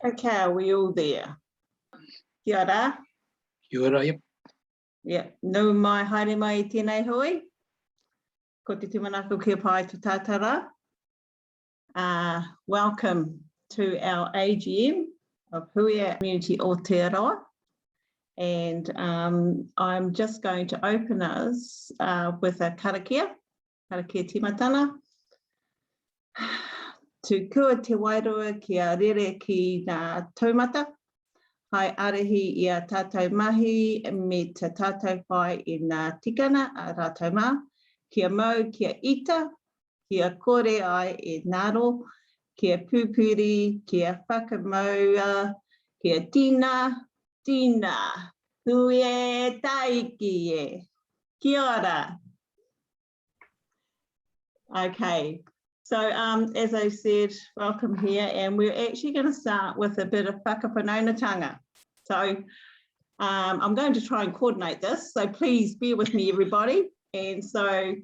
Okay, are we all there? Kia ora. Kia ora, yep. Yeah, no mai haere mai tēnei hui. Ko te tumanako kia pai tu tātara. Welcome to our AGM of Huia Community Aotearoa. And I'm just going to open us with a karakia timatana. To kua te wairua kia rere ki ngā taumata. Hai arehi i a tātou mahi me te tātou whai i ngā tikana a rātou mā. Kia mau, kia ita, kia kore ai e ngaro, kia pūpuri, kia whakamaua, kia tina, hui taiki e. Kia ora. Okay. So as I said, welcome here, and we're actually going to start with a bit of whakawhanaungatanga. So I'm going to try and coordinate this, so please bear with me, everybody. And so,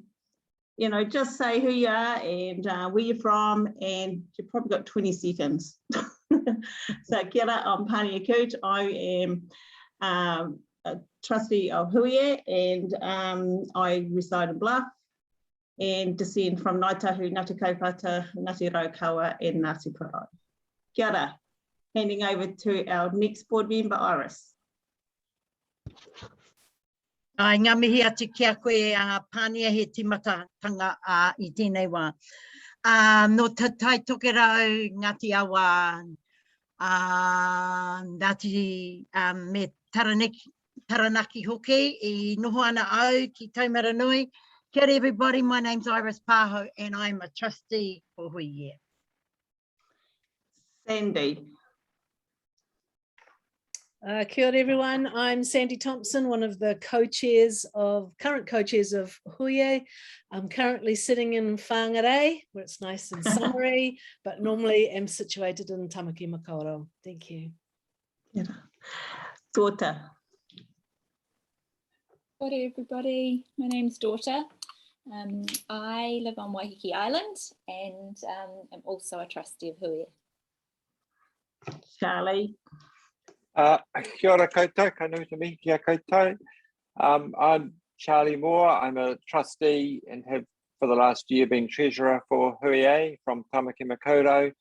you know, just say who you are and where you're from, and you've probably got 20 seconds. So kia ora, I'm Pania Coote. I am a trustee of Huia, and I reside in Bluff and descend from Ngāi Tahu, Ngāti Kaupata, Ngāti Raukawa, and Ngāti Parae. Kia ora. Handing over to our next board member, Iris. Ngā mihi atu kia koe pānia he timatanga I tēnei wā. No te tai toke rau Ngāti Awa, Ngāti me Taranaki hoki I noho ana au ki Taumaranui. Kia ora everybody, my name's Iris Paho and I'm a trustee for Huia. Sandy. Kia ora everyone, I'm Sandy Thompson, one of the current co-chairs of Huia. I'm currently sitting in Whangarei, where it's nice and summery, but normally am situated in Tamaki Makaurau. Thank you. Kia ora. Daughter. Kia ora everybody, my name's Daughter. I live on Waiheke Island and am also a trustee of Huia. Charlie. Kia ora koutou, ka nuta mihi kia koutou. I'm Charlie Moore. I'm a trustee and have for the last year been treasurer for Huia from Tamaki Makaurau,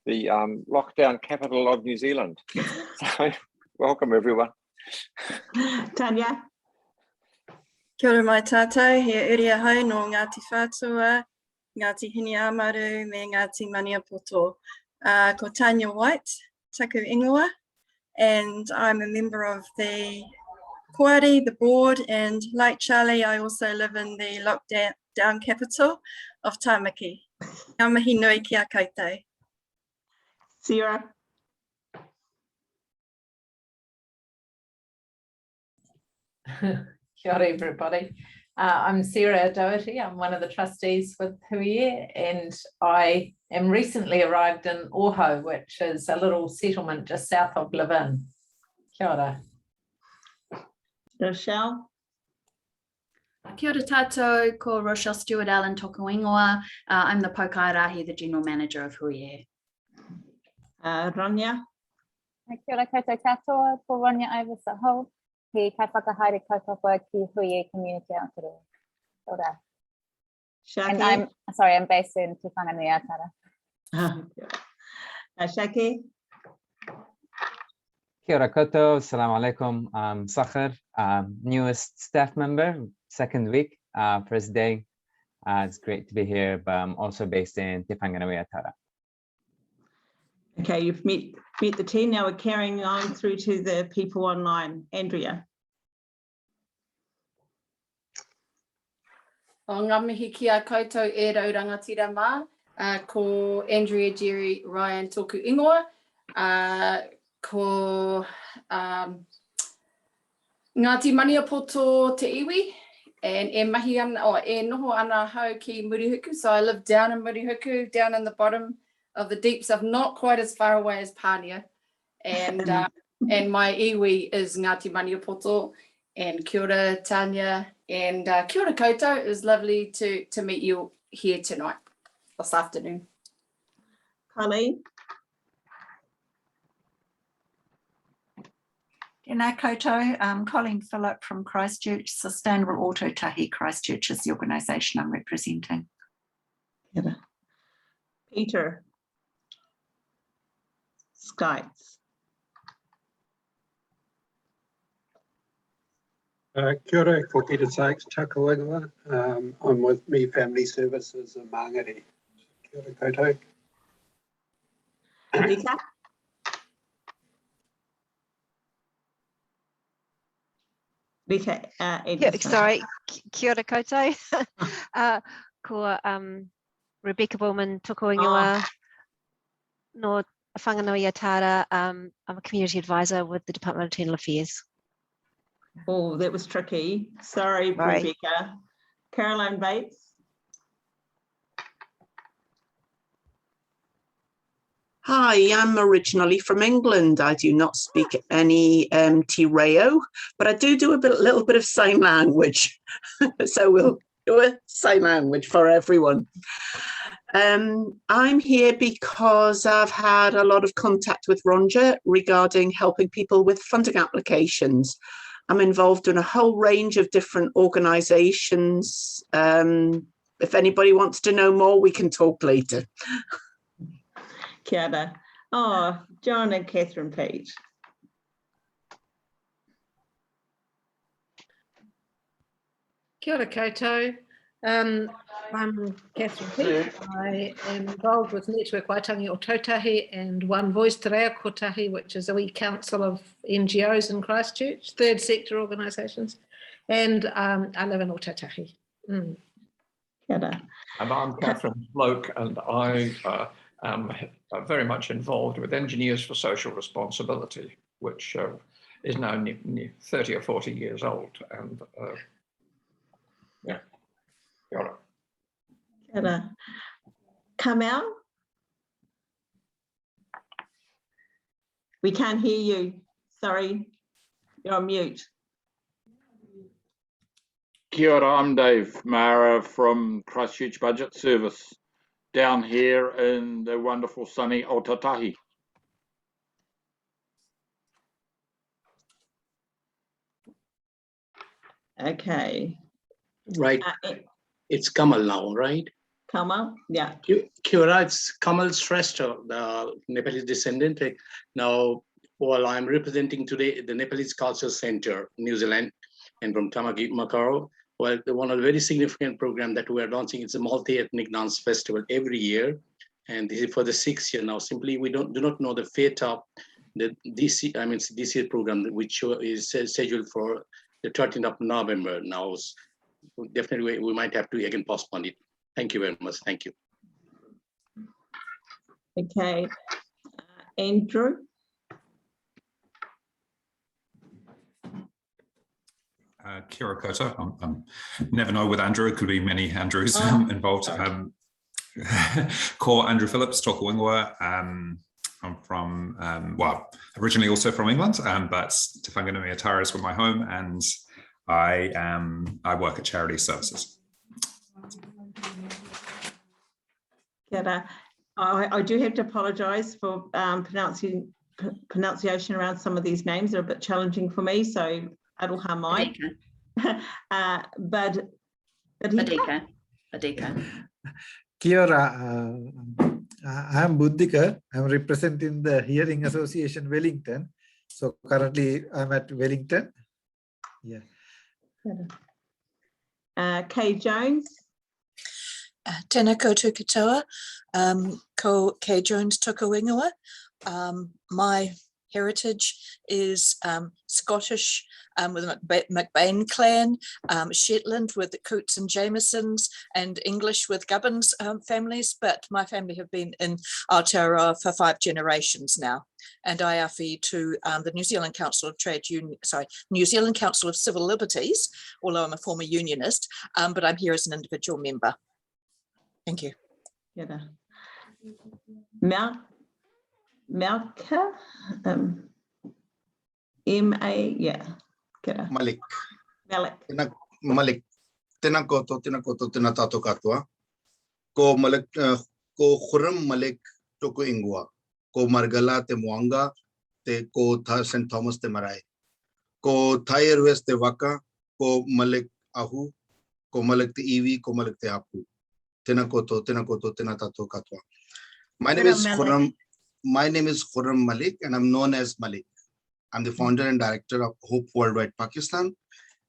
the lockdown capital of New Zealand. So welcome everyone. Tanya. Kia ora mai tātou, he uria hau no Ngāti Whātua, Ngāti Hini Amaru, me Ngāti Maniapoto. Ko Tanya White, taku ingoa, and I'm a member of the Koari, the board, and like Charlie, I also live in the lockdown capital of Tamaki. Ngā mihi nui kia koutou. Sarah. Kia ora everybody. I'm Sarah Doherty. I'm one of the trustees with Huia, and I am recently arrived in Oho, which is a little settlement just south of Levin. Kia ora. Rochelle. Kia ora tātou, ko Rochelle Stewart Allen tōku ingoa. I'm the Pokairahi, the General Manager of Huia. Ronya. Kia ora koutou katoa, ko Ronya Ivis-Aho. He kai whakahaere kaupapa ki Huia Community Aotearoa. Kia ora. And I'm based in Te Whanganui-a-Tara. Shaki. Kia ora koutou, assalamu alaikum. I'm Sakhar, newest staff member, second week, first day. It's great to be here, but I'm also based in Te Whanganui-a-Tara. Okay, you've met the team. Now we're carrying on through to the people online. Andrea. O ngā mihi kia koutou e rau rangatira mā, ko Andrea Jerry Ryan tōku ingoa, ko Ngāti Maniapoto te iwi, and e mahi ana, e noho ana hau ki Murihuku, so I live down in Murihuku, down in the bottom of the deep south, not quite as far away as Pānia, and my iwi is Ngāti Maniapoto, and kia ora Tanya, and kia ora koutou. It was lovely to meet you here tonight, this afternoon. Colleen. Tēnā koutou, Colleen Phillip from Christchurch. Sustainable Aotearoa Christchurch is the organisation I'm representing. Peter Skites. Kia ora, ko Peter Sykes, Takawingawa. I'm with Me Family Services in Māngere. Kia ora koutou. Rika? Rika, sorry, kia ora koutou. Ko Rebecca Bowman, toko ingoa, no whanganui Atara. I'm a community advisor with the Department of Internal Affairs. Oh, that was tricky. Sorry, Rebecca. Caroline Bates. Hi, I'm originally from England. I do not speak any Te Reo, but I do a little bit of sign language. So we'll do a sign language for everyone. I'm here because I've had a lot of contact with Ronja regarding helping people with funding applications. I'm involved in a whole range of different organisations. If anybody wants to know more, we can talk later. Kia ora. Oh, John and Catherine Page. Kia ora koutou. I'm Catherine Peach. I am involved with Network Waitangi o Tautahi and One Voice Te Reo Kotahi, which is a wee council of NGOs in Christchurch, third sector organisations, and I live in Aotearoa. Kia ora. And I'm Catherine Bloke, and I am very much involved with Engineers for Social Responsibility, which is now near 30 or 40 years old. And yeah. Kia ora. Kia ora. Kamau? We can't hear you. Sorry, you're on mute. Kia ora, I'm Dave Mara from Christchurch Budget Service, down here in the wonderful sunny Aotearoa. Okay. Right. It's Kamal now, right? Kamal, yeah. Kia ora, it's Kamal Shrestha, the Nepalese descendant. Now, well, I'm representing today the Nepalese Culture Center, New Zealand, and from Tamaki, Macau. Well, one of the very significant program that we are launching, it's a multi-ethnic dance festival every year. And this is for the 6th year now. Simply, we do not know the fate of this year program, which is scheduled for the 13th of November now. Definitely, we might have to again postpone it. Thank you very much. Thank you. Okay. Andrew? Kia ora koutou. Never know with Andrew, it could be many Andrews involved. Ko Andrew Phillips, toko ingoa. I'm from, well, originally also from England, but Te Whanganui Atara is my home, and I work at Charity Services. Kia ora. I do have to apologise for pronunciation around some of these names. They're a bit challenging for me, so aroha mai. But Adeka. Kia ora. I'm Buddhika. I'm representing the Hearing Association Wellington. So currently I'm at Wellington. Yeah. Kay Jones. Tēnā koutou katoa, ko Kay Jones toko ingoa. My heritage is Scottish with the McBain clan, Shetland with the Coots and Jamesons, and English with Gubbins families, but my family have been in Aotearoa for 5 generations now. And I awhi to the New Zealand Council of New Zealand Council of Civil Liberties, although I'm a former unionist, but I'm here as an individual member. Thank you. Yeah. Malka, M-A, yeah. Kia. Malik. Malik. Malik. Tēnā koutou, tēnā tātou katoa. Ko Malik, ko Khuram Malik toko ingoa. Ko Margala te Moanga, te ko St. Thomas te Marae. Ko Thai Airways te waka, ko Malik Ahu, ko Malik te iwi, ko Malik te apu. Tēnā koutou, tēnā tātou katoa. My name is Khurram Malik, and I'm known as Malik. I'm the founder and director of Hope Worldwide Pakistan,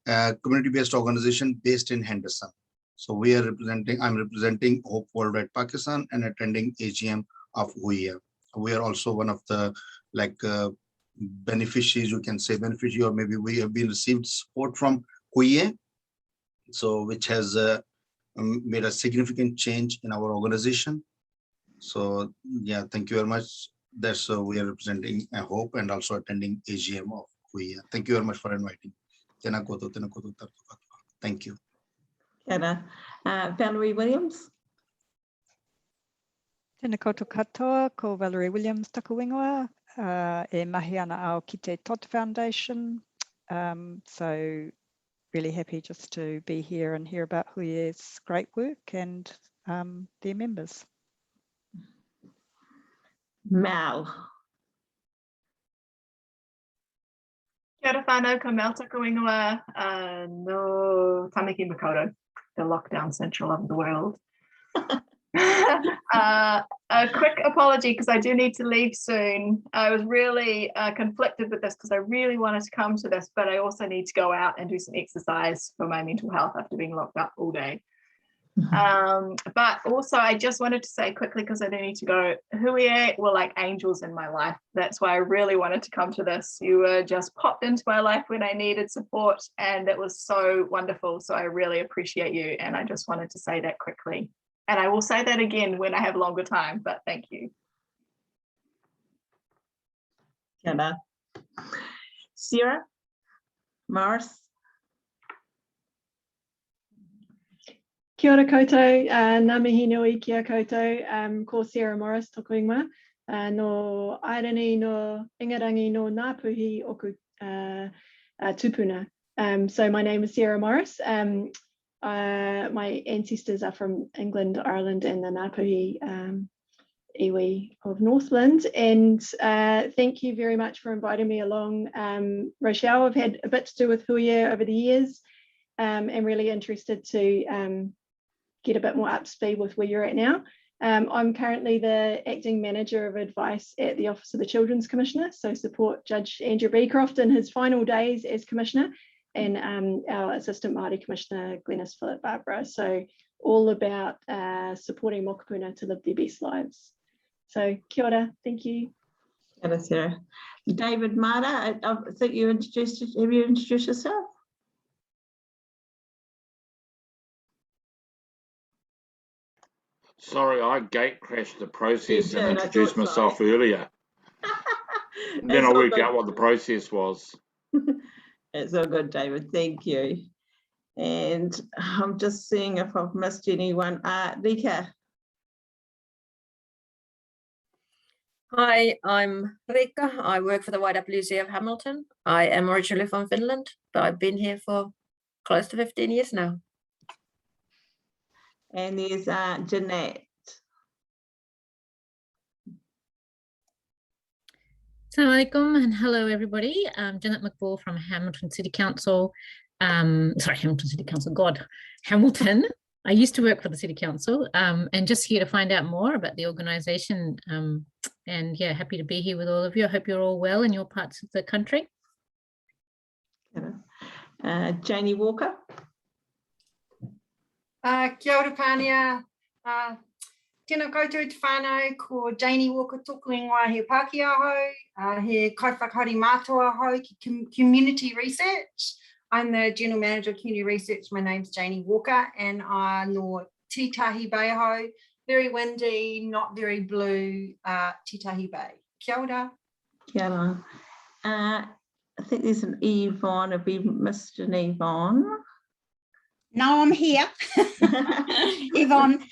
a community-based organization based in Henderson. So I'm representing Hope Worldwide Pakistan and attending AGM of Huiya. We are also one of the beneficiaries, you can say beneficiary, or maybe we have been received support from Huiya, so which has made a significant change in our organization. So yeah, thank you very much. That's we are representing Hope and also attending AGM of Huiya. Thank you very much for inviting. Tēnā koutou, thank you. Valerie Williams. Tēnā koutou katoa, ko Valerie Williams taku ingoa, e mahi ana ao ki te Todd Foundation. So really happy just to be here and hear about Huiya's great work and their members. Mal. Kia ora whānau, ko Mel taku ingoa no Tamaki Makaurau, the lockdown central of the world. A quick apology because I do need to leave soon. I was really conflicted with this because I really wanted to come to this, but I also need to go out and do some exercise for my mental health after being locked up all day. But also I just wanted to say quickly, because I do need to go, Huiya were like angels in my life. That's why I really wanted to come to this. You were just popped into my life when I needed support, and it was so wonderful. So I really appreciate you, and I just wanted to say that quickly. And I will say that again when I have longer time, but thank you. Sarah Morris. Kia ora koutou, ngā mihi nui kia koutou, ko Sarah Morris toku ingoa, no Airani no Ingarangi no Ngāpuhi oku tupuna. So my name is Sarah Morris. My ancestors are from England, Ireland, and the Ngāpuhi iwi of Northland. And thank you very much for inviting me along. Rochelle, I've had a bit to do with Huiya over the years. I'm really interested to get a bit more up to speed with where you're at now. I'm currently the acting manager of advice at the Office of the Children's Commissioner, so support Judge Andrew Beecroft in his final days as Commissioner, and our Assistant Māori Commissioner, Glenys Philip-Barbara. So all about supporting mokopuna to live their best lives. So kia ora, thank you. Kia ora, Sarah. David Mara, I think have you introduced yourself? Sorry, I gate crashed the process and introduced myself earlier. Then I worked out what the process was. It's all good, David. Thank you. And I'm just seeing if I've missed anyone. Rika. Hi, I'm Rika. I work for the YWCA of Hamilton. I am originally from Finland, but I've been here for close to 15 years now. And there's Jeanette. Assalamu alaikum and hello everybody. I'm Janet McBall from Hamilton City Council. Sorry, Hamilton City Council, God, Hamilton. I used to work for the City Council and just here to find out more about the organisation. And yeah, happy to be here with all of you. I hope you're all well in your parts of the country. Janie Walker. Kia ora pānea, tēnā koutou te whānau, ko Janie Walker tōku ingoa he Pākehā hou, he kaiwhakahari mātua hou ki community research. I'm the General Manager of Community Research. My name's Janie Walker, and no Titahi Bay hou, very windy, not very blue, Titahi Bay. Kia ora. Kia ora. I think there's an Yvonne. Have we missed an Yvonne? No, I'm here. Yvonne,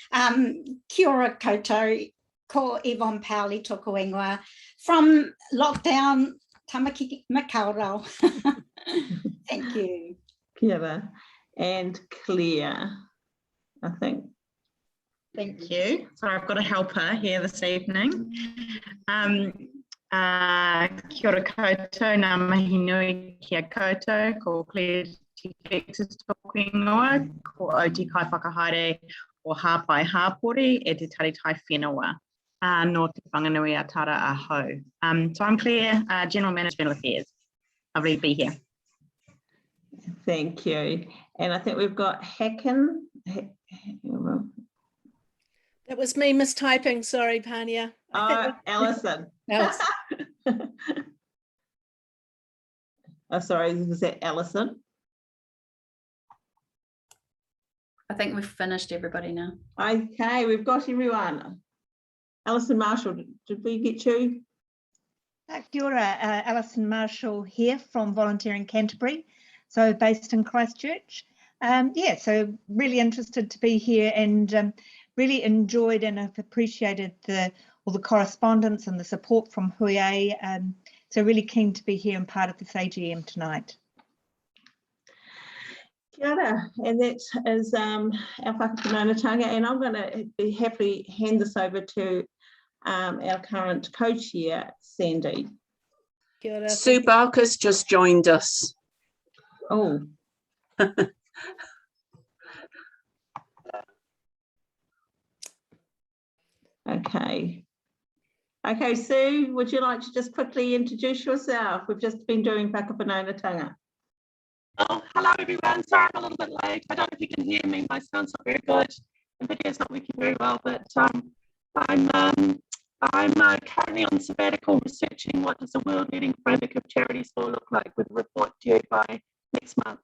kia ora koutou, ko Yvonne Powley tōku ingoa from lockdown Tamaki Makaurau. Thank you. Kia ora. And Claire, I think. Thank you. So I've got a helper here this evening. Kia ora koutou, ngā mihi nui kia koutou, ko Claire Texas tōku ingoa, ko Oti kai whakahaere o hāpai hāpori e te taritai whenua no te whanganui a Tara Aho. So I'm Claire, General Manager of Affairs. Lovely to be here. Thank you. And I think we've got Hacken. That was me mistyping. Sorry, Pania. Alison. Alison. Oh, sorry, was that Alison? I think we've finished everybody now. Okay, we've got everyone. Alison Marshall, did we get you? Kia ora, Alison Marshall here from Volunteering Canterbury, so based in Christchurch. Yeah, so really interested to be here and really enjoyed and have appreciated all the correspondence and the support from Huie. So really keen to be here and part of this AGM tonight. Kia ora, and that is our whakapunaunatanga, and I'm going to be happily hand this over to our current co-chair, Sandy. Kia ora. Sue Barker's just joined us. Oh. Okay. Okay, Sue, would you like to just quickly introduce yourself? We've just been doing whakapunaunatanga. Oh, hello everyone. Sorry I'm a little bit late. I don't know if you can hear me. My sound's not very good. The video's not working very well, but I'm currently on sabbatical researching what does a world-leading framework of charities law look like with a report due by next month.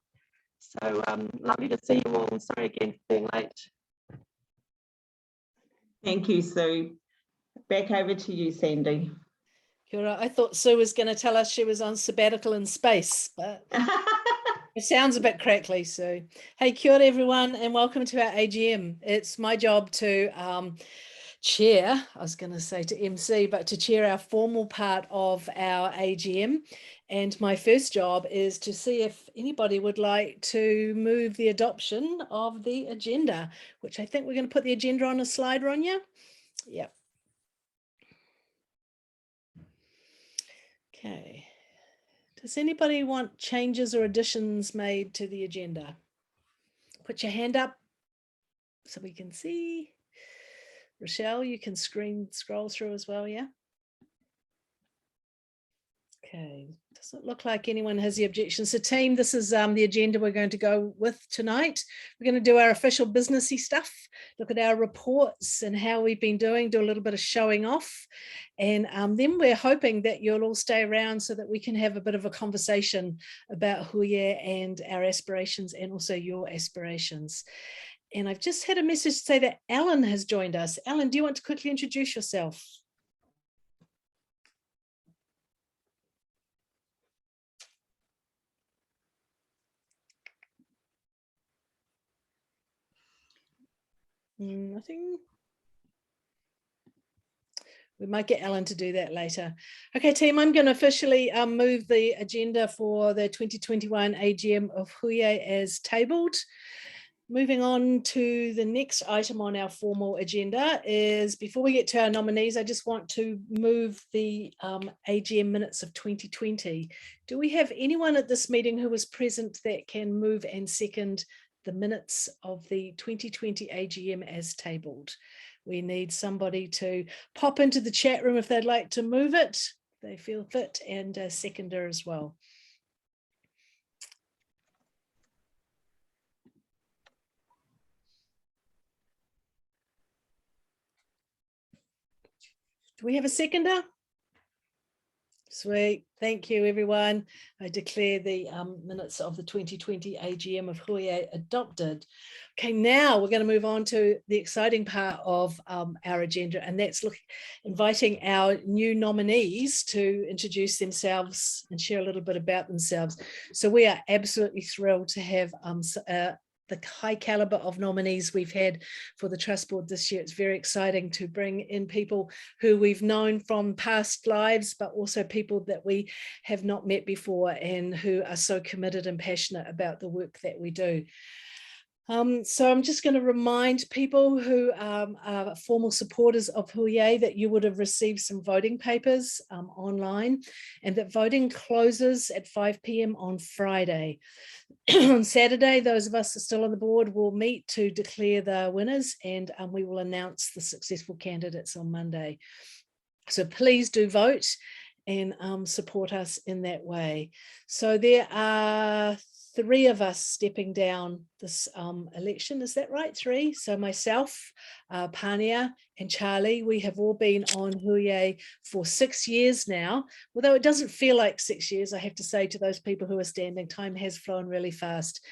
So lovely to see you all. Sorry again for being late. Thank you, Sue. Back over to you, Sandy. Kia ora. I thought Sue was going to tell us she was on sabbatical in space, but it sounds a bit crackly, Sue. Hey, kia ora everyone, and welcome to our AGM. It's my job to chair, I was going to say to MC, but to chair our formal part of our AGM. And my first job is to see if anybody would like to move the adoption of the agenda, which I think we're going to put the agenda on a slide, Ronya. Yep. Okay. Does anybody want changes or additions made to the agenda? Put your hand up so we can see. Rochelle, you can scroll through as well, yeah? Okay, doesn't look like anyone has the objection. So team, this is the agenda we're going to go with tonight. We're going to do our official businessy stuff, look at our reports and how we've been doing, do a little bit of showing off. And then we're hoping that you'll all stay around so that we can have a bit of a conversation about Huie and our aspirations and also your aspirations. And I've just had a message to say that Alan has joined us. Alan, do you want to quickly introduce yourself? Nothing. We might get Alan to do that later. Okay, team, I'm going to officially move the agenda for the 2021 AGM of Huie as tabled. Moving on to the next item on our formal agenda is, before we get to our nominees, I just want to move the AGM minutes of 2020. Do we have anyone at this meeting who was present that can move and second the minutes of the 2020 AGM as tabled? We need somebody to pop into the chat room if they'd like to move it. They feel fit, and a seconder as well. Do we have a seconder? Sweet, thank you everyone. I declare the minutes of the 2020 AGM of Huie adopted. Okay, now we're going to move on to the exciting part of our agenda, and that's inviting our new nominees to introduce themselves and share a little bit about themselves. So we are absolutely thrilled to have the high caliber of nominees we've had for the Trust Board this year. It's very exciting to bring in people who we've known from past lives, but also people that we have not met before and who are so committed and passionate about the work that we do. So I'm just going to remind people who are formal supporters of Huye that you would have received some voting papers online, and that voting closes at 5 p.m. on Friday. On Saturday, those of us who are still on the board will meet to declare the winners, and we will announce the successful candidates on Monday. So please do vote and support us in that way. So there are 3 of us stepping down this election, is that right? 3? So myself, Pania and Charlie, we have all been on Huye for 6 years now. Although it doesn't feel like 6 years, I have to say to those people who are standing, time has flown really fast.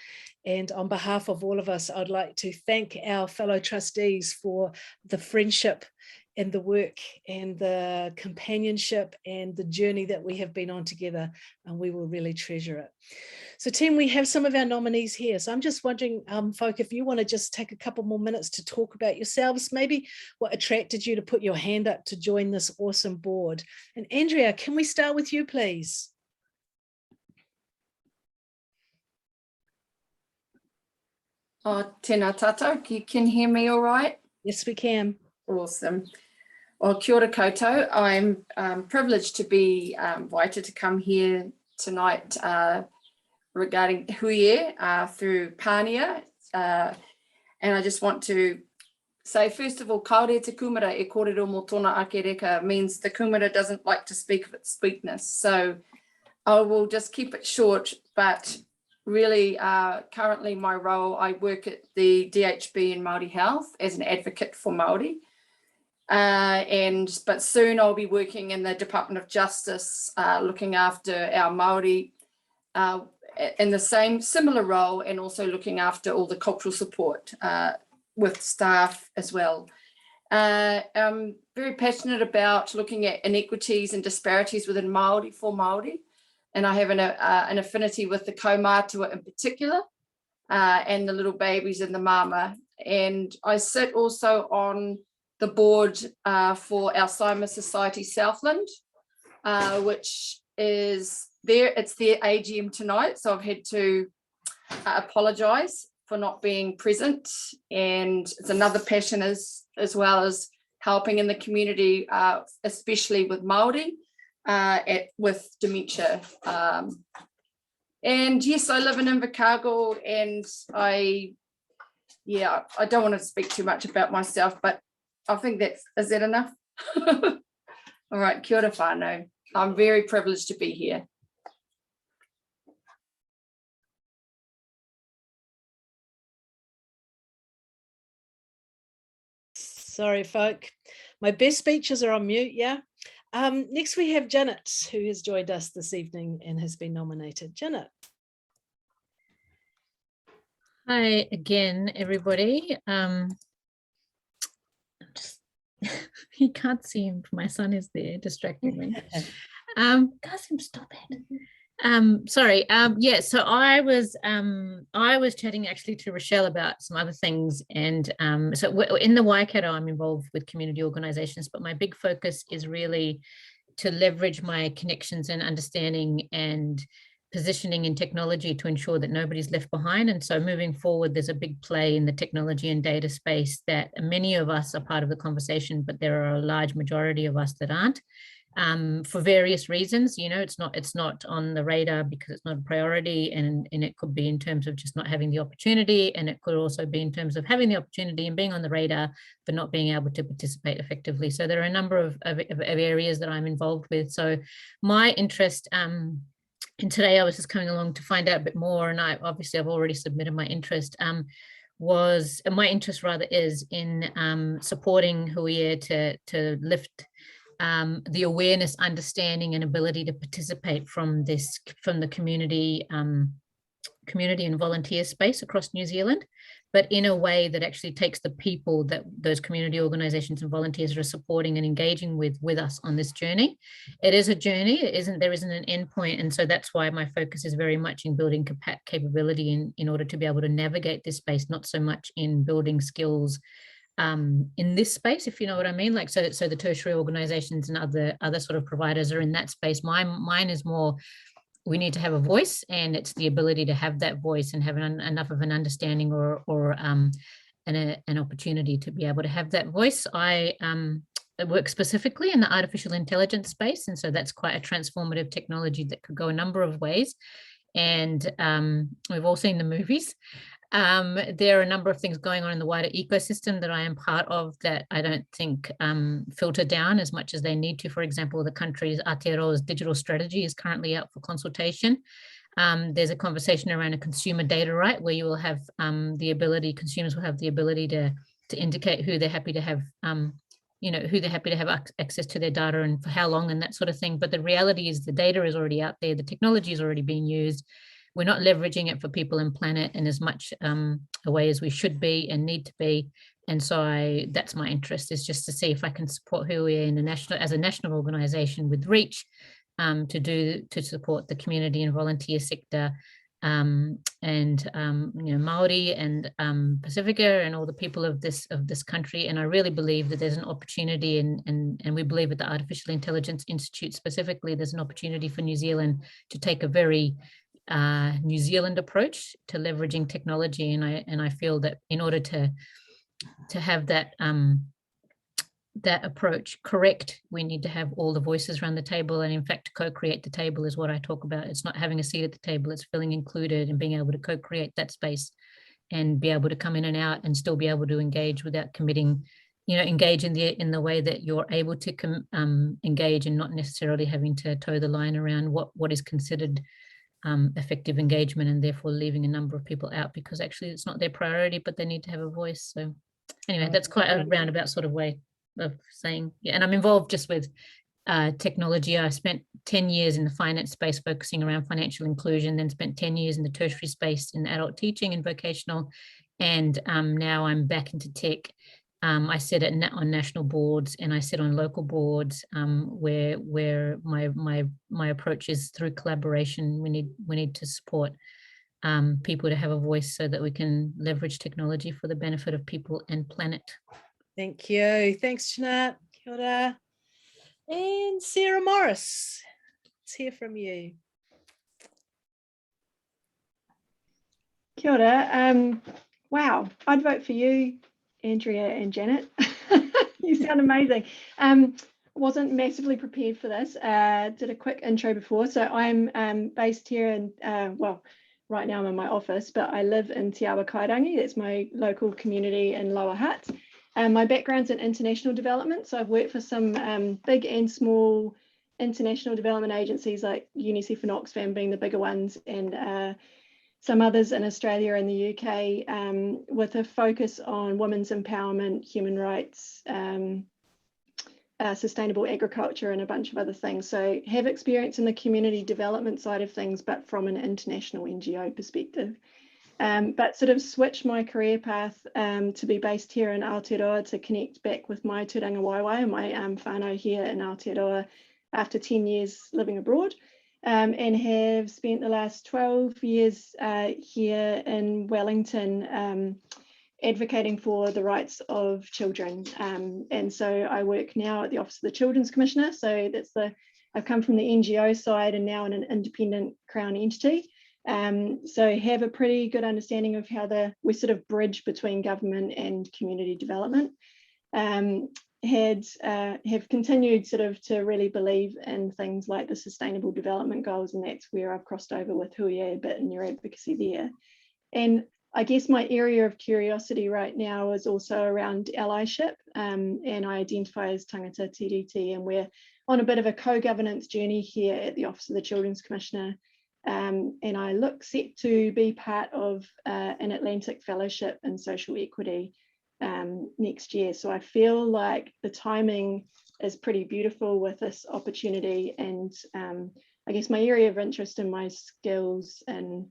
And on behalf of all of us, I'd like to thank our fellow trustees for the friendship and the work and the companionship and the journey that we have been on together, and we will really treasure it. So team, we have some of our nominees here. So I'm just wondering, folk, if you want to just take a couple more minutes to talk about yourselves, maybe what attracted you to put your hand up to join this awesome board. And Andrea, can we start with you, please? Oh, tēnā tātou, you can hear me all right? Yes, we can. Awesome. Well, kia ora koutou. I'm privileged to be invited to come here tonight regarding Huye through Pania. And I just want to say, first of all, kaore te kumara e kōrero mō tōna ake reka means the kumara doesn't like to speak of its sweetness. So I will just keep it short, but really currently my role, I work at the DHB in Māori Health as an advocate for Māori. But soon I'll be working in the Department of Justice, looking after our Māori in the similar role, and also looking after all the cultural support with staff as well. I'm very passionate about looking at inequities and disparities within Māori for Māori, and I have an affinity with the kaumātua in particular, and the little babies and the mama. And I sit also on the board for Alzheimer's Society Southland, which is there. It's their AGM tonight, so I've had to apologise for not being present. And it's another passion as well as helping in the community, especially with Māori with dementia. And yes, I live in Invercargill, and I don't want to speak too much about myself, but I think is that enough? All right, kia ora whānau. I'm very privileged to be here. Sorry, folk. My best speeches are on mute, yeah? Next we have Janet, who has joined us this evening and has been nominated. Janet. Hi again, everybody. You can't see him. My son is there distracting me. Kasim, stop it. Sorry. Yeah. So I was chatting actually to Rochelle about some other things, and so in the Waikato, I'm involved with community organisations, but my big focus is really to leverage my connections and understanding and positioning in technology to ensure that nobody's left behind. And so moving forward, there's a big play in the technology and data space that many of us are part of the conversation, but there are a large majority of us that aren't, for various reasons. You know, it's not on the radar because it's not a priority, and it could be in terms of just not having the opportunity, and it could also be in terms of having the opportunity and being on the radar but not being able to participate effectively. So there are a number of areas that I'm involved with. So my interest, and today I was just coming along to find out a bit more, and I've already submitted my interest, my interest is in supporting Huye to lift the awareness, understanding and ability to participate from the community and volunteer space across New Zealand, but in a way that actually takes the people that those community organizations and volunteers are supporting and engaging with us on this journey. It is a journey. There isn't an end point. And so that's why my focus is very much in building capability in order to be able to navigate this space, not so much in building skills in this space, if you know what I mean. Like, so the tertiary organizations and other sort of providers are in that space. Mine is more we need to have a voice, and it's the ability to have that voice and have enough of an understanding or an opportunity to be able to have that voice. I work specifically in the artificial intelligence space, and so that's quite a transformative technology that could go a number of ways. And we've all seen the movies. There are a number of things going on in the wider ecosystem that I am part of that I don't think filter down as much as they need to. For example, the country's Aotearoa's digital strategy is currently out for consultation. There's a conversation around a consumer data right, where you will have the ability, consumers will have the ability to indicate who they're happy to have, who they're happy to have access to their data and for how long and that sort of thing. But the reality is the data is already out there. The technology is already being used. We're not leveraging it for people and planet in as much a way as we should be and need to be. And so that's my interest, is just to see if I can support who we are in as a national organisation with reach to support the community and volunteer sector and Māori and Pacifica and all the people of this country. And I really believe that there's an opportunity, and we believe at the Artificial Intelligence Institute specifically, there's an opportunity for New Zealand to take a very New Zealand approach to leveraging technology. And I feel that in order to have that that approach correct, we need to have all the voices around the table, and in fact co-create the table is what I talk about. It's not having a seat at the table, it's feeling included and being able to co-create that space and be able to come in and out and still be able to engage without committing, engage in the way that you're able to engage, and not necessarily having to toe the line around what is considered effective engagement, and therefore leaving a number of people out because actually it's not their priority, but they need to have a voice. So anyway, that's quite a roundabout sort of way of saying, yeah. And I'm involved just with technology. I spent 10 years in the finance space focusing around financial inclusion, then spent 10 years in the tertiary space in adult teaching and vocational, and now I'm back into tech. I sit on national boards and I sit on local boards where my approach is through collaboration. We need to support people to have a voice so that we can leverage technology for the benefit of people and planet. Thank you. Thanks, Jeanette. Kia ora. And Sarah Morris, let's hear from you. Kia ora. Wow, I'd vote for you, Andrea and Janet. You sound amazing. Wasn't massively prepared for this. Did a quick intro before. So I'm based here in, well, right now I'm in my office, but I live in Te Awa Kairangi. That's my local community in Lower Hutt. My background's in international development. So I've worked for some big and small international development agencies like UNICEF and Oxfam being the bigger ones, and some others in Australia and the UK, with a focus on women's empowerment, human rights, sustainable agriculture, and a bunch of other things. So have experience in the community development side of things, but from an international NGO perspective. But sort of switched my career path to be based here in Aotearoa to connect back with my tūranga waiwai and my whānau here in Aotearoa after 10 years living abroad. And have spent the last 12 years here in Wellington advocating for the rights of children. And so I work now at the Office of the Children's Commissioner. So that's I've come from the NGO side and now in an independent Crown entity. So have a pretty good understanding of how we sort of bridge between government and community development. Have continued sort of to really believe in things like the Sustainable Development Goals, and that's where I've crossed over with Hui a bit in your advocacy there. And I guess my area of curiosity right now is also around allyship, and I identify as tangata TDT, and we're on a bit of a co-governance journey here at the Office of the Children's Commissioner. And I look set to be part of an Atlantic Fellowship in Social Equity next year. So I feel like the timing is pretty beautiful with this opportunity, and I guess my area of interest and my skills and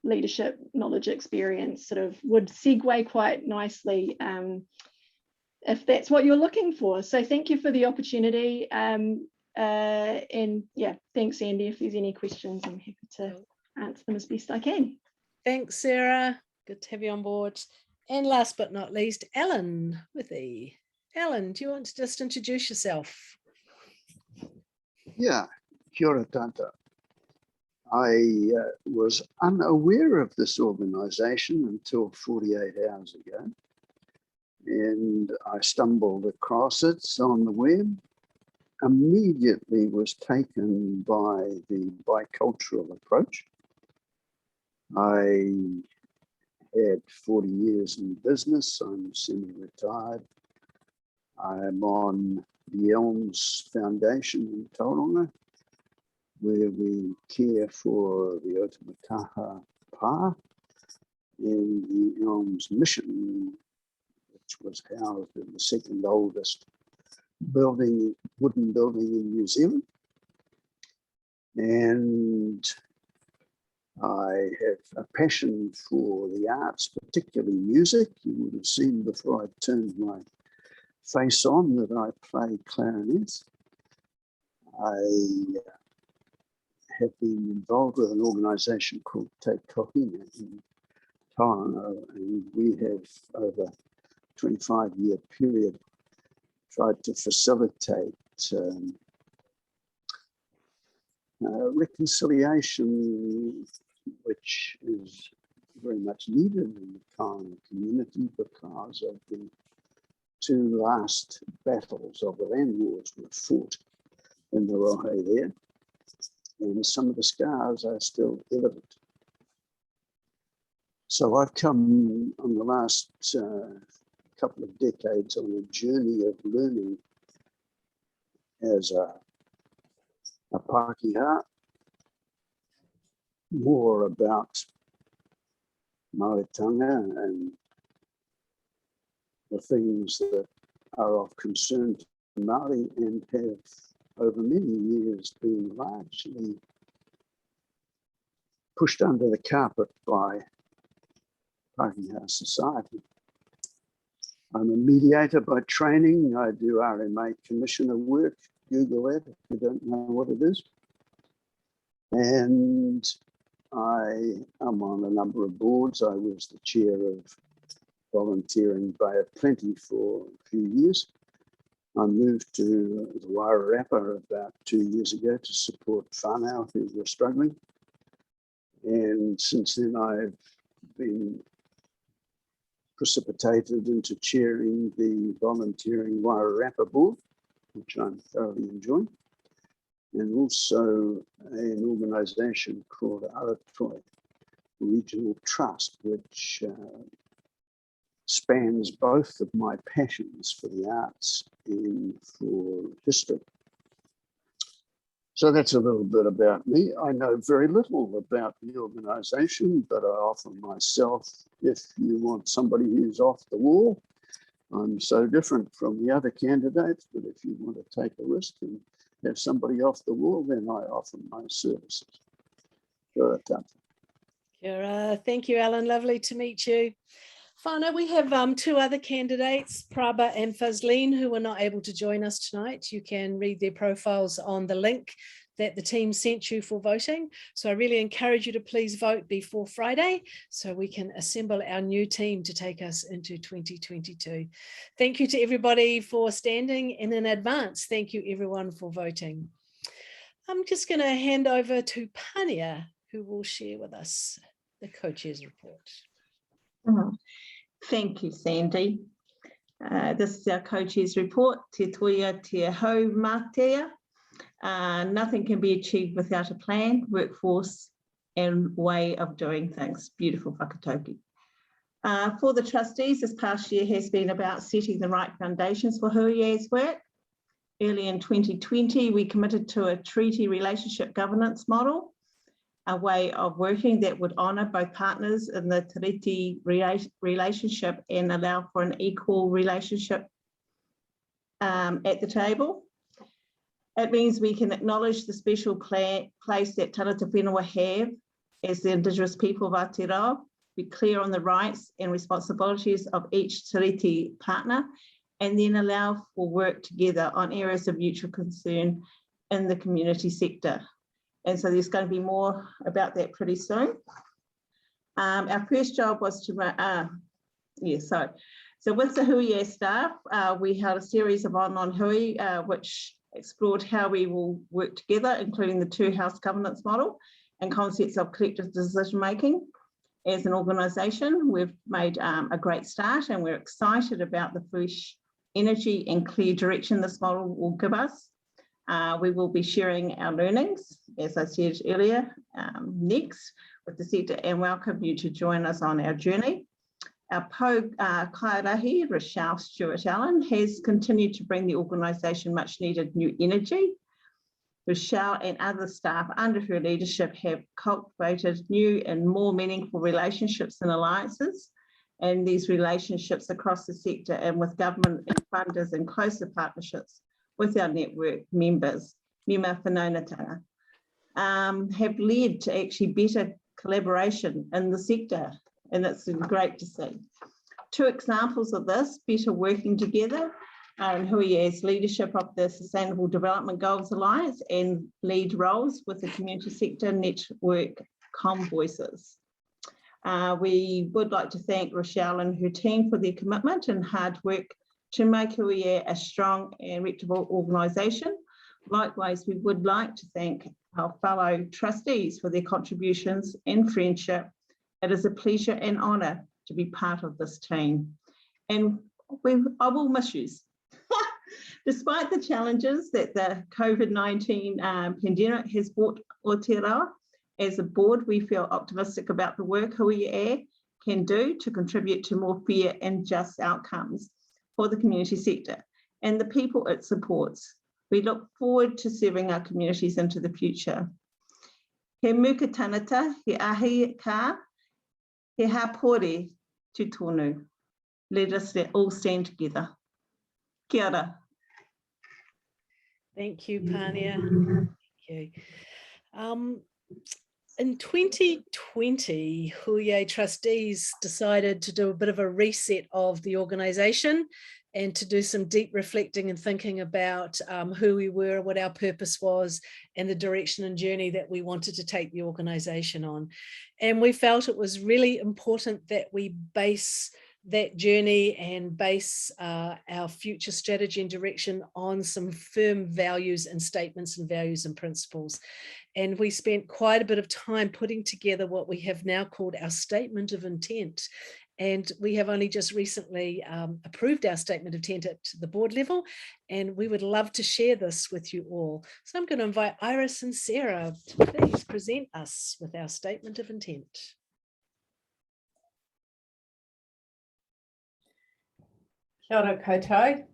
leadership knowledge experience sort of would segue quite nicely if that's what you're looking for. So thank you for the opportunity, and yeah, thanks Andy. If there's any questions, I'm happy to answer them as best I can. Thanks, Sarah. Good to have you on board. And last but not least, Ellen with E. Ellen, do you want to just introduce yourself? Yeah, Kia ora tata. I was unaware of this organisation until 48 hours ago, and I stumbled across it on the web. Immediately was taken by the bicultural approach. I had 40 years in business. I'm semi-retired. I'm on the Elms Foundation in Tauranga, where we care for the Otamataha Pa and the Elms Mission, which was housed in the second oldest wooden building in New Zealand. And I have a passion for the arts, particularly music. You would have seen before I turned my face on that I play clarinet. I have been involved with an organisation called Te Kohina in Tauranga, and we have, over a 25-year period, tried to facilitate reconciliation, which is very much needed in the Tauranga community because of the two last battles of the land wars were fought in the Rohe there, and some of the scars are still evident. So I've come on the last couple of decades on a journey of learning as a Pākehā more about Māoretanga and the things that are of concern to Māori, and have over many years been largely pushed under the carpet by Pākehā society. I'm a mediator by training. I do RMA commissioner work. Google it if you don't know what it is. And I am on a number of boards. I was the chair of Volunteering Bay of Plenty for a few years. I moved to the Wairarapa about 2 years ago to support whānau who were struggling. And since then I've been precipitated into chairing the Volunteering Wairarapa board, which I'm thoroughly enjoying, and also an organisation called Aotearoa Regional Trust, which spans both of my passions for the arts and for history. So that's a little bit about me. I know very little about the organisation, but I offer myself, if you want somebody who's off the wall. I'm so different from the other candidates, but if you want to take a risk and have somebody off the wall, then I offer my services. Kia ora tata. Kia ora. Thank you, Alan. Lovely to meet you. Whānau, we have two other candidates, Prabha and Fazleen, who were not able to join us tonight. You can read their profiles on the link that the team sent you for voting. So I really encourage you to please vote before Friday so we can assemble our new team to take us into 2022. Thank you to everybody for standing, and in advance, thank you everyone for voting. I'm just going to hand over to Pania, who will share with us the co-chair's report. Thank you, Sandy. This is our co-chair's report. Te toia te hau mātea. Nothing can be achieved without a plan, workforce, and way of doing things. Beautiful whakatauki. For the trustees, this past year has been about setting the right foundations for Huie's work. Early in 2020, we committed to a treaty relationship governance model, a way of working that would honour both partners in the treaty relationship and allow for an equal relationship at the table. It means we can acknowledge the special place that tangata whenua have as the Indigenous people of Aotearoa, be clear on the rights and responsibilities of each treaty partner, and then allow for work together on areas of mutual concern in the community sector. And so there's going to be more about that pretty soon. Our first job was to, so with the Huie staff, we held a series of on hui, which explored how we will work together, including the two-house governance model and concepts of collective decision-making. As an organisation, we've made a great start and we're excited about the fresh energy and clear direction this model will give us. We will be sharing our learnings, as I said earlier, next with the sector, and welcome you to join us on our journey. Our kairahi, Rochelle Stewart-Allen, has continued to bring the organisation much needed new energy. Rochelle and other staff under her leadership have cultivated new and more meaningful relationships and alliances, and these relationships across the sector and with government and funders and closer partnerships with our network members, Mima Whanaungatanga, have led to actually better collaboration in the sector, and it's great to see. Two examples of this, better working together, in Huie's leadership of the Sustainable Development Goals Alliance and lead roles with the community sector network convoices. We would like to thank Rochelle and her team for their commitment and hard work to make Huie a strong and reputable organisation. Likewise, we would like to thank our fellow trustees for their contributions and friendship. It is a pleasure and honour to be part of this team. And I will miss you. Despite the challenges that the COVID-19 pandemic has brought Aotearoa, as a board, we feel optimistic about the work Huie can do to contribute to more fair and just outcomes for the community sector and the people it supports. We look forward to serving our communities into the future. He muka tanata, he ahi ka, he hapori tu tonu. Let us all stand together. Kia ora. Thank you, Pania. Thank you. In 2020, Huie trustees decided to do a bit of a reset of the organisation and to do some deep reflecting and thinking about who we were, what our purpose was, and the direction and journey that we wanted to take the organisation on. And we felt it was really important that we base that journey and base our future strategy and direction on some firm values and statements and values and principles. And we spent quite a bit of time putting together what we have now called our statement of intent. And we have only just recently approved our statement of intent at the board level, and we would love to share this with you all. So I'm going to invite Iris and Sarah to please present us with our statement of intent. Kia ora koutou.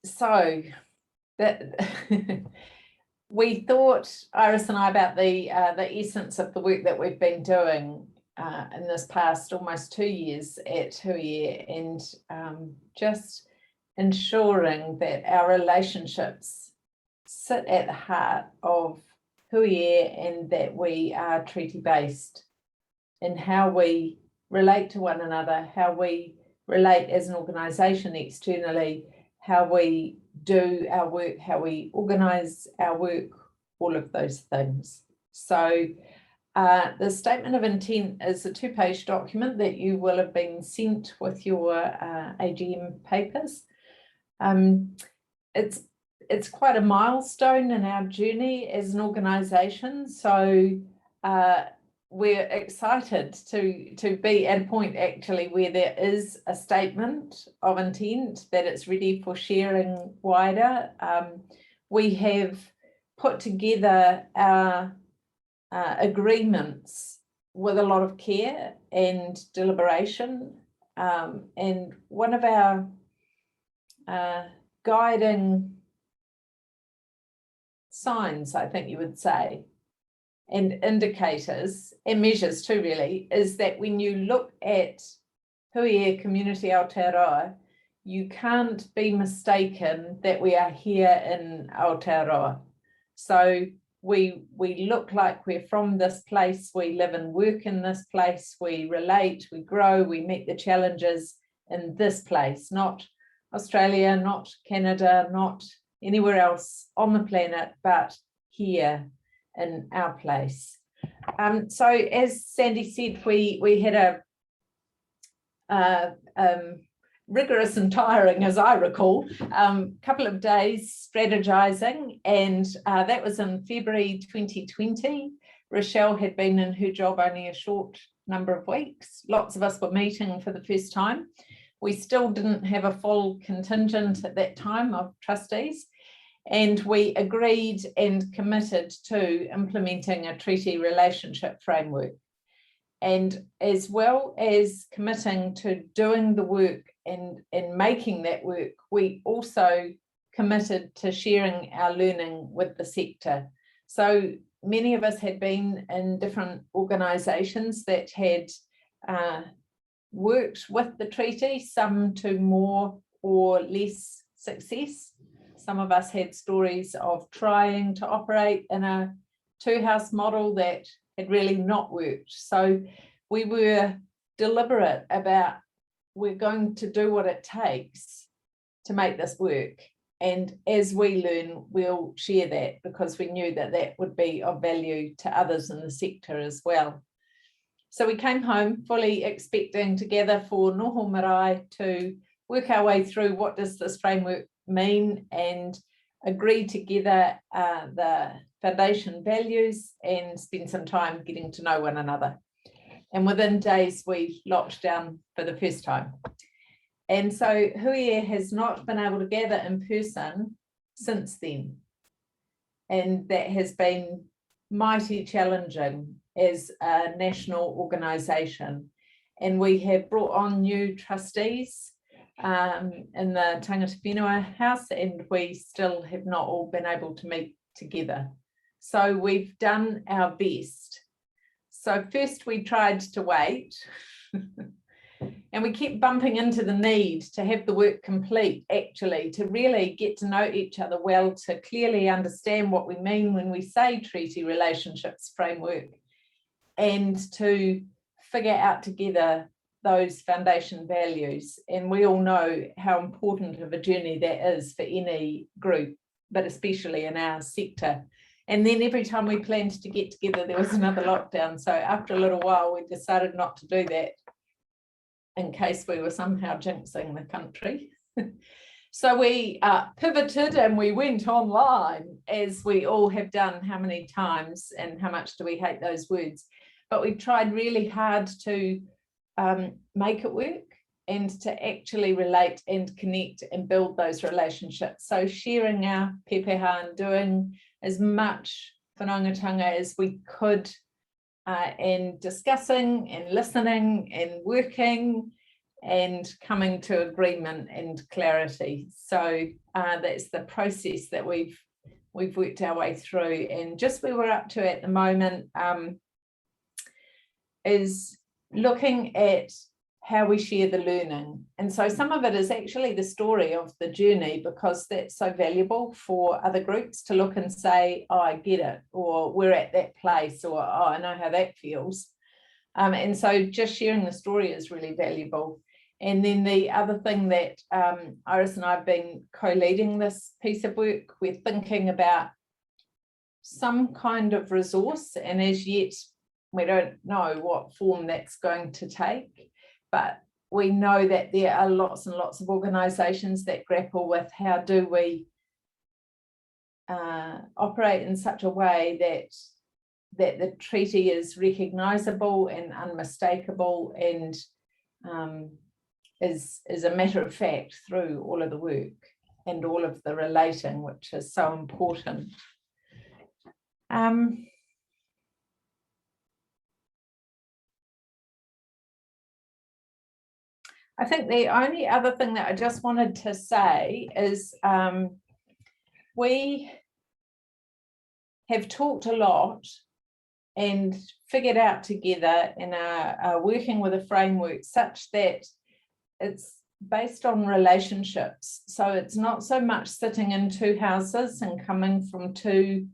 So that we thought, Iris and I, about the essence of the work that we've been doing in this past almost 2 years at Huie, and just ensuring that our relationships sit at the heart of Huie and that we are treaty-based in how we relate to one another, how we relate as an organisation externally, how we do our work, how we organise our work, all of those things. So the statement of intent is a 2-page document that you will have been sent with your AGM papers. It's quite a milestone in our journey as an organisation. So we're excited to be at a point actually where there is a statement of intent, that it's ready for sharing wider. We have put together our agreements with a lot of care and deliberation. And one of our guiding signs, I think you would say, and indicators and measures too really, is that when you look at Huie Community Aotearoa, you can't be mistaken that we are here in Aotearoa. So we look like we're from this place, we live and work in this place, we relate, we grow, we meet the challenges in this place, not Australia, not Canada, not anywhere else on the planet, but here in our place. So as Sandy said, we had a rigorous and tiring, as I recall, couple of days strategizing, and that was in February 2020. Rochelle had been in her job only a short number of weeks. Lots of us were meeting for the first time. We still didn't have a full contingent at that time of trustees, and we agreed and committed to implementing a treaty relationship framework. And as well as committing to doing the work and making that work, we also committed to sharing our learning with the sector. So many of us had been in different organisations that had worked with the treaty, some to more or less success. Some of us had stories of trying to operate in a two-house model that had really not worked. So we were deliberate about, we're going to do what it takes to make this work. And as we learn, we'll share that, because we knew that that would be of value to others in the sector as well. So we came home fully expecting to gather for Noho Marae to work our way through what does this framework mean, and agree together the foundation values and spend some time getting to know one another. And within days, we locked down for the first time. And so Huie has not been able to gather in person since then. And that has been mighty challenging as a national organisation. And we have brought on new trustees in the Tangata Whenua House, and we still have not all been able to meet together. So we've done our best. So first we tried to wait and we kept bumping into the need to have the work complete, actually, to really get to know each other well, to clearly understand what we mean when we say treaty relationships framework, and to figure out together those foundation values. And we all know how important of a journey that is for any group, but especially in our sector. And then every time we planned to get together, there was another lockdown. So after a little while, we decided not to do that in case we were somehow jinxing the country. So we pivoted and we went online, as we all have done how many times, and how much do we hate those words. But we tried really hard to make it work and to actually relate and connect and build those relationships. So sharing our pepeha and doing as much whanaungatanga as we could, and discussing and listening and working and coming to agreement and clarity. So that's the process that we've worked our way through. And just where we're up to at the moment is looking at how we share the learning. And so some of it is actually the story of the journey, because that's so valuable for other groups to look and say, oh, I get it, or we're at that place, or oh, I know how that feels. And so just sharing the story is really valuable. And then the other thing that Iris and I have been co-leading this piece of work, we're thinking about some kind of resource, and as yet we don't know what form that's going to take. But we know that there are lots and lots of organisations that grapple with how do we operate in such a way that the treaty is recognisable and unmistakable, and is a matter of fact through all of the work and all of the relating, which is so important. I think the only other thing that I just wanted to say is we have talked a lot and figured out together and are working with a framework such that it's based on relationships. So it's not so much sitting in two houses and coming from two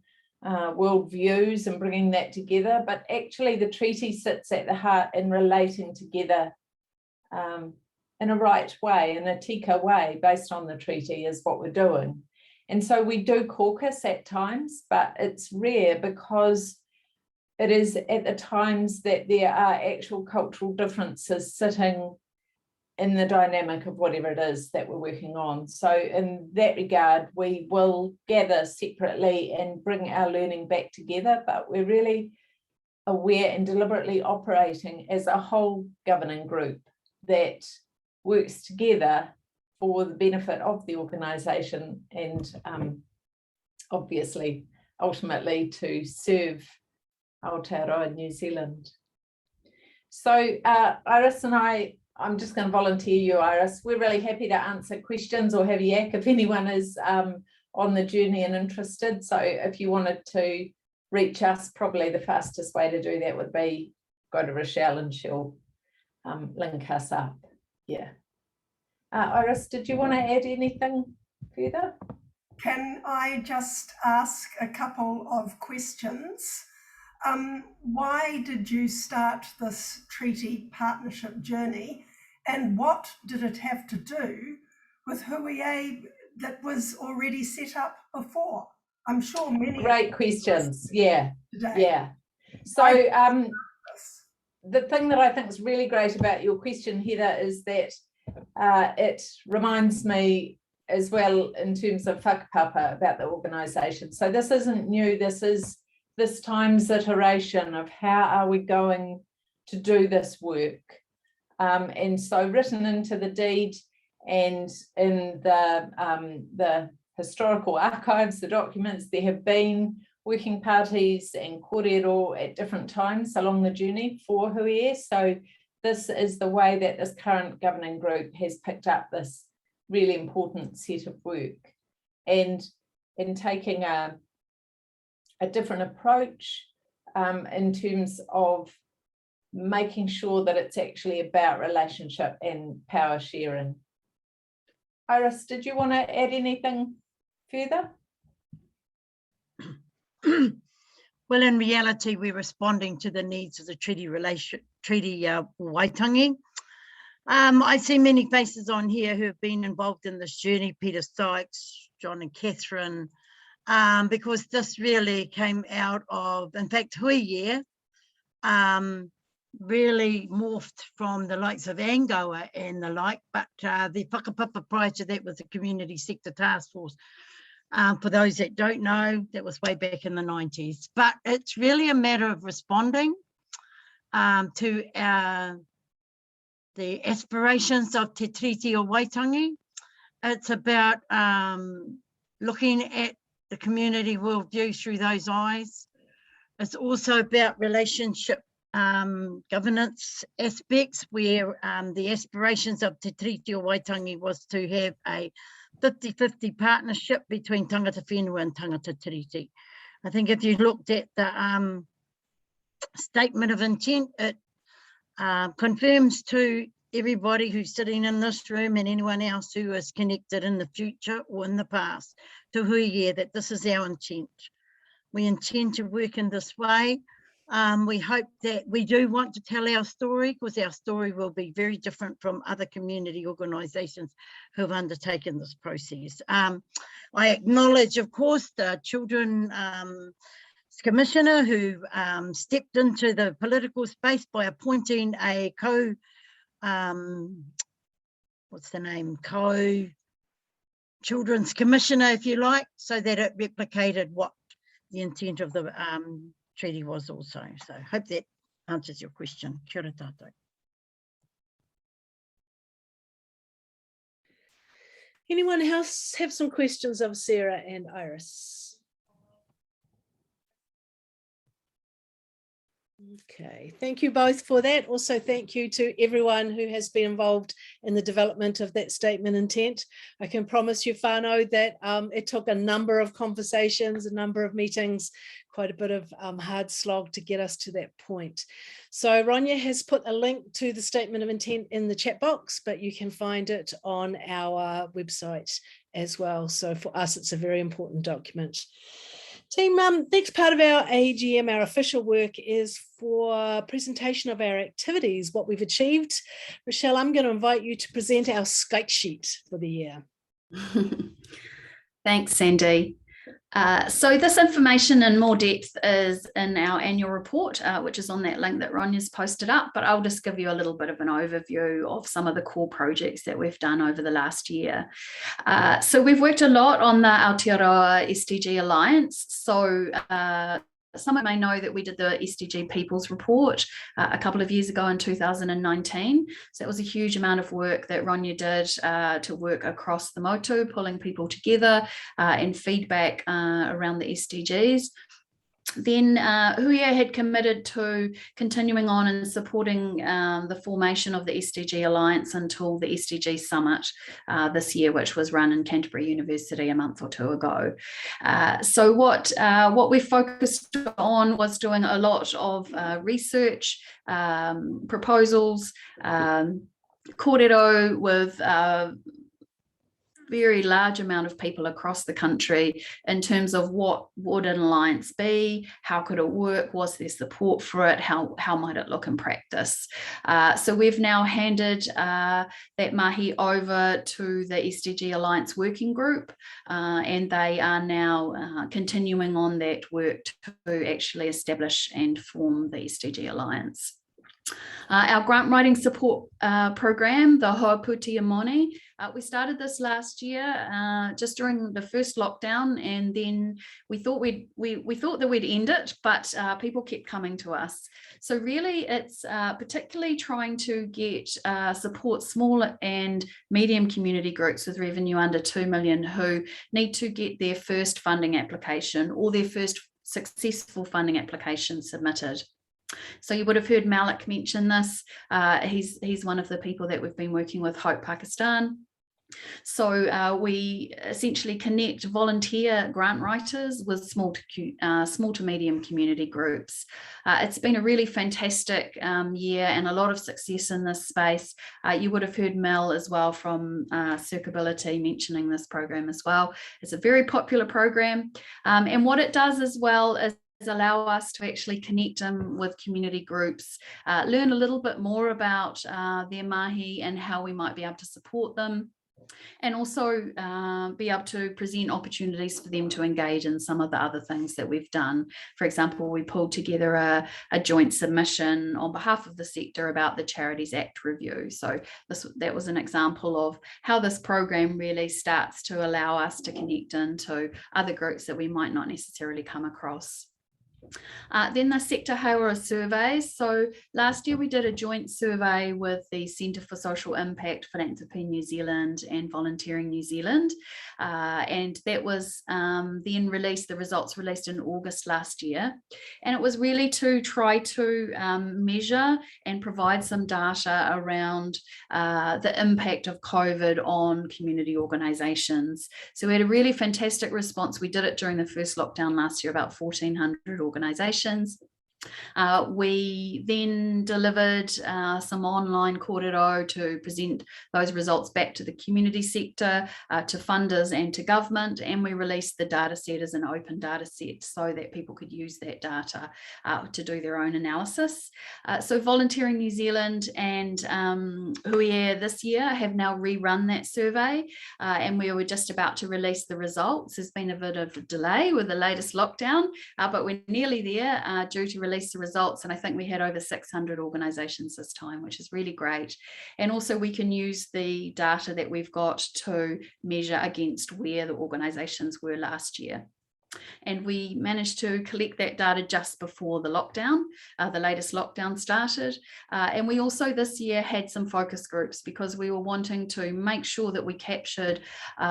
world views and bringing that together, but actually the treaty sits at the heart in relating together in a right way, in a tika way, based on the treaty is what we're doing. And so we do caucus at times, but it's rare because it is at the times that there are actual cultural differences sitting in the dynamic of whatever it is that we're working on. So in that regard, we will gather separately and bring our learning back together, but we're really aware and deliberately operating as a whole governing group that works together for the benefit of the organisation and obviously ultimately to serve Aotearoa New Zealand. So Iris and I'm just going to volunteer you, Iris. We're really happy to answer questions or have a yak if anyone is on the journey and interested. So if you wanted to reach us, probably the fastest way to do that would be go to Rochelle and she'll link us up. Yeah. Iris, did you want to add anything further? Can I just ask a couple of questions? Why did you start this treaty partnership journey, and what did it have to do with Huie that was already set up before? I'm sure many. Great questions. Yeah. Today. Yeah. So the thing that I think is really great about your question, Heather, is that it reminds me as well in terms of whakapapa about the organisation. So this isn't new. This is this time's iteration of how are we going to do this work. And so written into the deed and in the historical archives, the documents, there have been working parties and kōrero at different times along the journey for Huie. So this is the way that this current governing group has picked up this really important set of work. And in taking a different approach in terms of making sure that it's actually about relationship and power sharing. Iris, did you want to add anything further? Well, in reality, we're responding to the needs of the treaty Waitangi. I see many faces on here who have been involved in this journey, Peter Sykes, John and Catherine, because this really came out of, in fact, Huie really morphed from the likes of Angoa and the like, but the whakapapa prior to that was the Community Sector Task Force. For those that don't know, that was way back in the 90s. But it's really a matter of responding to the aspirations of Te Tiriti o Waitangi. It's about looking at the community worldview through those eyes. It's also about relationship governance aspects where the aspirations of Te Tiriti o Waitangi was to have a 50-50 partnership between tangata whenua and tangata tiriti. I think if you looked at the statement of intent, it confirms to everybody who's sitting in this room and anyone else who is connected in the future or in the past to Huie that this is our intent. We intend to work in this way. We hope that we do want to tell our story because our story will be very different from other community organisations who have undertaken this process. I acknowledge, of course, the Children's Commissioner who stepped into the political space by appointing a co-Children's Commissioner, if you like, so that it replicated what the intent of the treaty was also. So I hope that answers your question. Kia ora tātou. Anyone else have some questions of Sarah and Iris? Okay, thank you both for that. Also, thank you to everyone who has been involved in the development of that statement intent. I can promise you, whānau, that it took a number of conversations, a number of meetings, quite a bit of hard slog to get us to that point. So Ronya has put a link to the statement of intent in the chat box, but you can find it on our website as well. So for us, it's a very important document. Team, next part of our AGM, our official work, is for presentation of our activities, what we've achieved. Rochelle, I'm going to invite you to present our skate sheet for the year. Thanks, Sandy. So this information in more depth is in our annual report, which is on that link that Ronja's posted up, but I'll just give you a little bit of an overview of some of the core projects that we've done over the last year. So we've worked a lot on the Aotearoa SDG Alliance. So some may know that we did the SDG People's Report a couple of years ago in 2019. So it was a huge amount of work that Ronja did to work across the motu, pulling people together and feedback around the SDGs. Then Huia had committed to continuing on and supporting the formation of the SDG Alliance until the SDG Summit this year, which was run in Canterbury University a month or two ago. So what we focused on was doing a lot of research, proposals, kōrero with very large amount of people across the country in terms of what would an alliance be, how could it work, was there support for it, how might it look in practice. So we've now handed that mahi over to the SDG Alliance Working Group, and they are now continuing on that work to actually establish and form the SDG Alliance. Our grant writing support program, the Hoaputia Moni, we started this last year just during the first lockdown, and then we thought that we'd end it, but people kept coming to us. So really it's particularly trying to get support small and medium community groups with revenue under 2 million who need to get their first funding application or their first successful funding application submitted. So you would have heard Malik mention this. He's one of the people that we've been working with, Hope Pakistan. So we essentially connect volunteer grant writers with small to medium community groups. It's been a really fantastic year and a lot of success in this space. You would have heard Mel as well from Circability mentioning this program as well. It's a very popular program, and what it does as well is allow us to actually connect them with community groups, learn a little bit more about their mahi and how we might be able to support them, and also be able to present opportunities for them to engage in some of the other things that we've done. For example, we pulled together a joint submission on behalf of the sector about the Charities Act review. So that was an example of how this program really starts to allow us to connect into other groups that we might not necessarily come across. Then the sector Hauora surveys. So last year we did a joint survey with the Centre for Social Impact, Philanthropy New Zealand and Volunteering New Zealand, and that was then released, the results released in August last year, and it was really to try to measure and provide some data around the impact of COVID on community organisations. So we had a really fantastic response. We did it during the first lockdown last year, about 1,400 organisations. We then delivered some online kōrero to present those results back to the community sector, to funders and to government, and we released the data set as an open data set so that people could use that data to do their own analysis. So Volunteering New Zealand and Huia this year have now rerun that survey, and we were just about to release the results. There's been a bit of a delay with the latest lockdown, but we're nearly there, due to release the results, and I think we had over 600 organisations this time, which is really great. And also we can use the data that we've got to measure against where the organisations were last year. And we managed to collect that data just before the lockdown, the latest lockdown started. And we also this year had some focus groups because we were wanting to make sure that we captured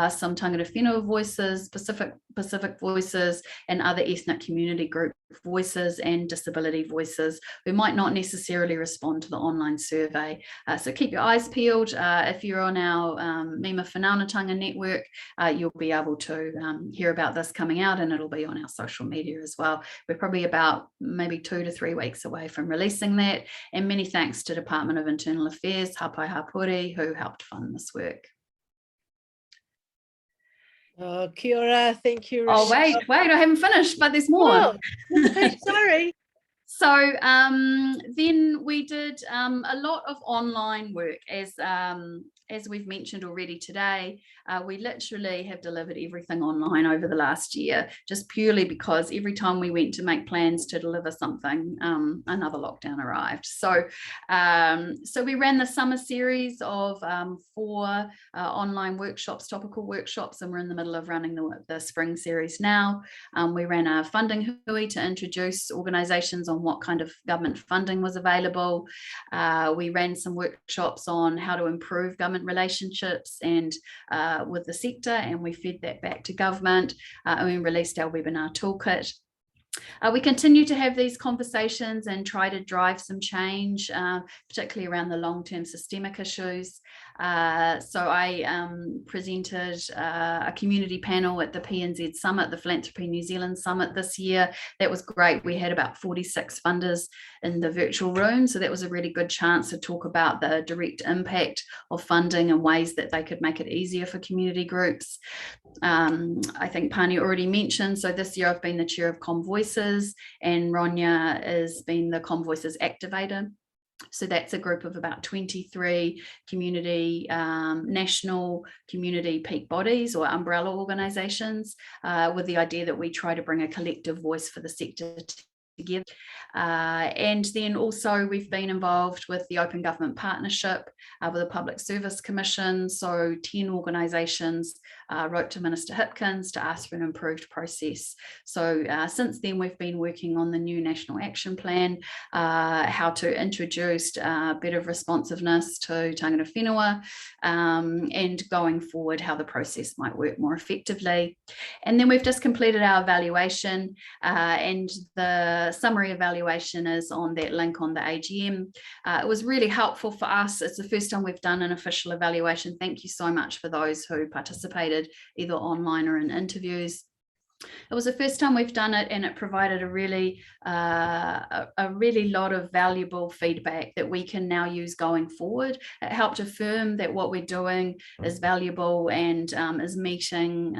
some tangata whenua voices, Pacific voices, and other ethnic community group voices and disability voices who might not necessarily respond to the online survey. So keep your eyes peeled. If you're on our Mima Whanaungatanga network, you'll be able to hear about this coming out, and it'll be on our social media as well. We're probably about maybe 2 to 3 weeks away from releasing that, and many thanks to Department of Internal Affairs, Hapai Hapori, who helped fund this work. Oh, kia ora, thank you, Rochelle. Oh, wait, I haven't finished, but there's more. Oh, sorry. So then we did a lot of online work, as as we've mentioned already today, we literally have delivered everything online over the last year, just purely because every time we went to make plans to deliver something, another lockdown arrived. So, so we ran the summer series of 4 online workshops, topical workshops, and we're in the middle of running the spring series now. We ran a funding hui to introduce organisations on what kind of government funding was available. We ran some workshops on how to improve government relationships and with the sector, and we fed that back to government, and we released our webinar toolkit. We continue to have these conversations and try to drive some change, particularly around the long-term systemic issues. So I presented a community panel at the PNZ Summit, the Philanthropy New Zealand Summit this year. That was great. We had about 46 funders in the virtual room, so that was a really good chance to talk about the direct impact of funding and ways that they could make it easier for community groups. I think Pani already mentioned, so this year I've been the chair of ComVoices, and Ronya has been the ComVoices activator. So that's a group of about 23 community, national community peak bodies or umbrella organisations, with the idea that we try to bring a collective voice for the sector together. And then also we've been involved with the Open Government Partnership with the Public Service Commission. So 10 organisations wrote to Minister Hipkins to ask for an improved process. So since then we've been working on the new National Action Plan, how to introduce better responsiveness to tangata whenua, and going forward how the process might work more effectively. And then we've just completed our evaluation, and the summary evaluation is on that link on the AGM. It was really helpful for us. It's the first time we've done an official evaluation. Thank you so much for those who participated either online or in interviews. It was the first time we've done it, and it provided a really lot of valuable feedback that we can now use going forward. It helped affirm that what we're doing is valuable and is meeting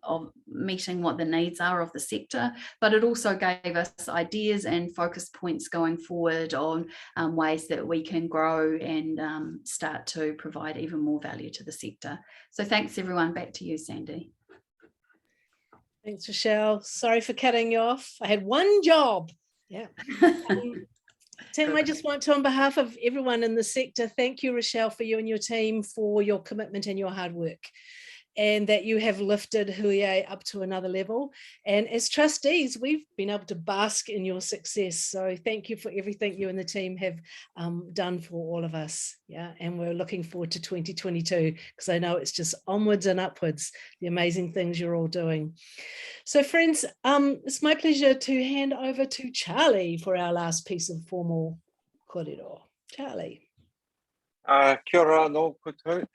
what the needs are of the sector, but it also gave us ideas and focus points going forward on ways that we can grow and start to provide even more value to the sector. So thanks everyone. Back to you, Sandy. Thanks, Rochelle. Sorry for cutting you off. I had one job. Yeah. Tim, I just want to, on behalf of everyone in the sector, thank you, Rochelle, for you and your team for your commitment and your hard work, and that you have lifted Huie up to another level. And as trustees, we've been able to bask in your success. So thank you for everything you and the team have done for all of us. Yeah, and we're looking forward to 2022, because I know it's just onwards and upwards, the amazing things you're all doing. So friends, it's my pleasure to hand over to Charlie for our last piece of formal kōrero. Charlie. Kia ora no koutou.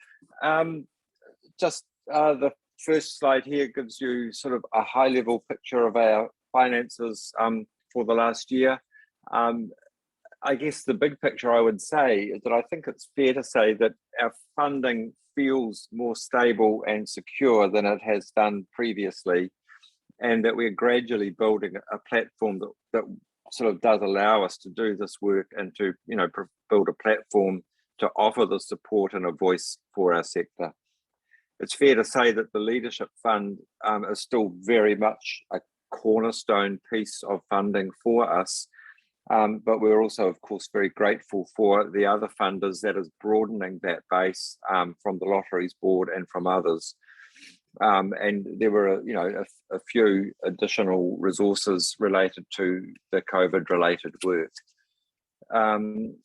Just the first slide here gives you sort of a high-level picture of our finances for the last year. I guess the big picture I would say is that I think it's fair to say that our funding feels more stable and secure than it has done previously, and that we're gradually building a platform that sort of does allow us to do this work and to, you know, build a platform to offer the support and a voice for our sector. It's fair to say that the Leadership Fund is still very much a cornerstone piece of funding for us, but we're also, of course, very grateful for the other funders that is broadening that base from the Lotteries Board and from others. And there were, you know, a few additional resources related to the COVID-related work.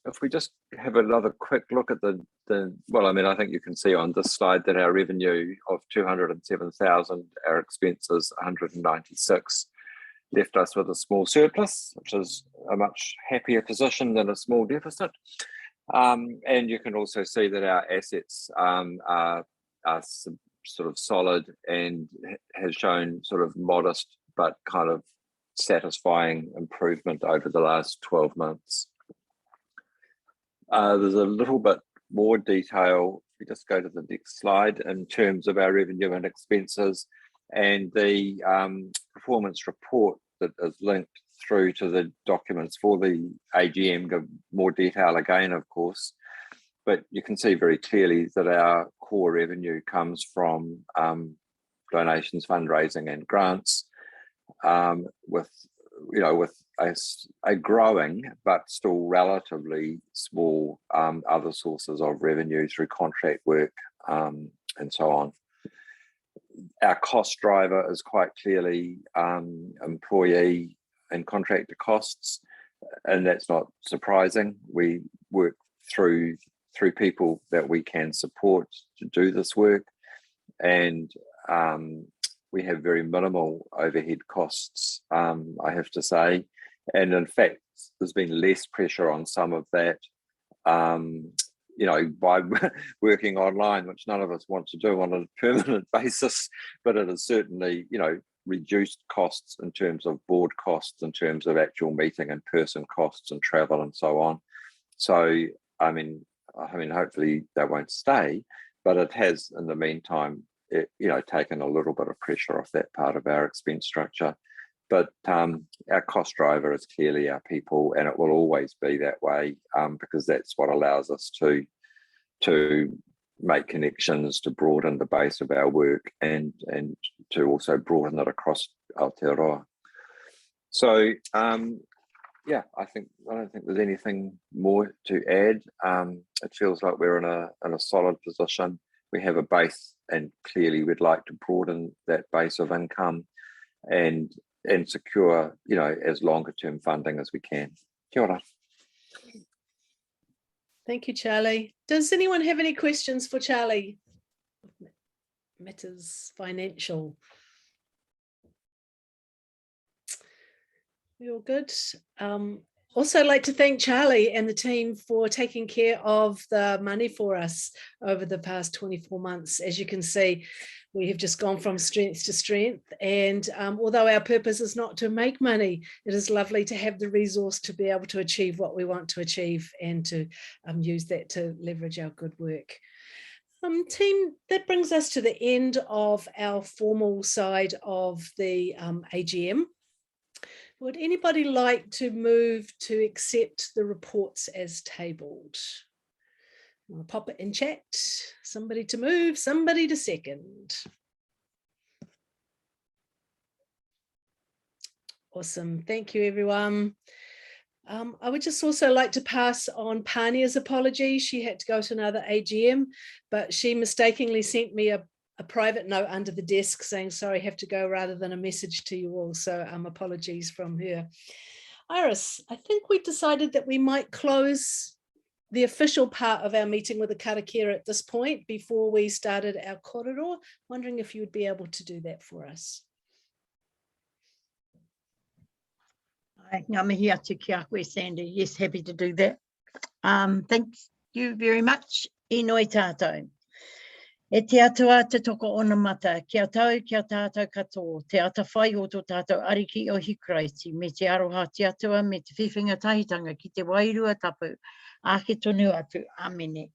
If we just have another quick look at the well, I mean, I think you can see on this slide that our revenue of 207,000, our expenses 196, left us with a small surplus, which is a much happier position than a small deficit. And you can also see that our assets are sort of solid and has shown sort of modest but kind of satisfying improvement over the last 12 months. There's a little bit more detail. If we just go to the next slide in terms of our revenue and expenses, and the performance report that is linked through to the documents for the AGM give more detail again, of course. but you can see very clearly that our core revenue comes from donations, fundraising, and grants, with a growing but still relatively small other sources of revenue through contract work and so on. Our cost driver is quite clearly employee and contractor costs, and that's not surprising. We work through people that we can support to do this work, and we have very minimal overhead costs, I have to say. And in fact, there's been less pressure on some of that, by working online, which none of us want to do on a permanent basis, but it has certainly, reduced costs in terms of board costs, in terms of actual meeting in person costs and travel and so on. So, I mean, hopefully they won't stay, but it has, in the meantime, taken a little bit of pressure off that part of our expense structure. But our cost driver is clearly our people, and it will always be that way, because that's what allows us to make connections, to broaden the base of our work, and to also broaden it across Aotearoa. So I don't think there's anything more to add. It feels like we're in a solid position. We have a base, and clearly we'd like to broaden that base of income and secure, as longer term funding as we can. Kia ora. Thank you, Charlie. Does anyone have any questions for Charlie? Matters financial. We all good? Also like to thank Charlie and the team for taking care of the money for us over the past 24 months. As you can see, we have just gone from strength to strength. And although our purpose is not to make money, it is lovely to have the resource to be able to achieve what we want to achieve, and to use that to leverage our good work. Team, that brings us to the end of our formal side of the AGM. Would anybody like to move to accept the reports as tabled? I'll pop it in chat. Somebody to move, somebody to second. Awesome. Thank you, everyone. I would just also like to pass on Pania's apology. She had to go to another AGM, but she mistakenly sent me a private note under the desk saying, sorry, have to go, rather than a message to you all. So apologies from her. Iris, I think we decided that we might close the official part of our meeting with the karakia at this point before we started our kōrero. Wondering if you would be able to do that for us. Ngā mihi atu ki a koe, Sandy. Yes, happy to do that. Thank you very much. E noi tātou. E te atua te toko ona mata, kia tau tātou katoa, te ata whai o tō tātou ariki o Hikraiti, me te aroha te atua, me te whiwhinga tahitanga ki te wairua tapu, ake tonu atu, amene.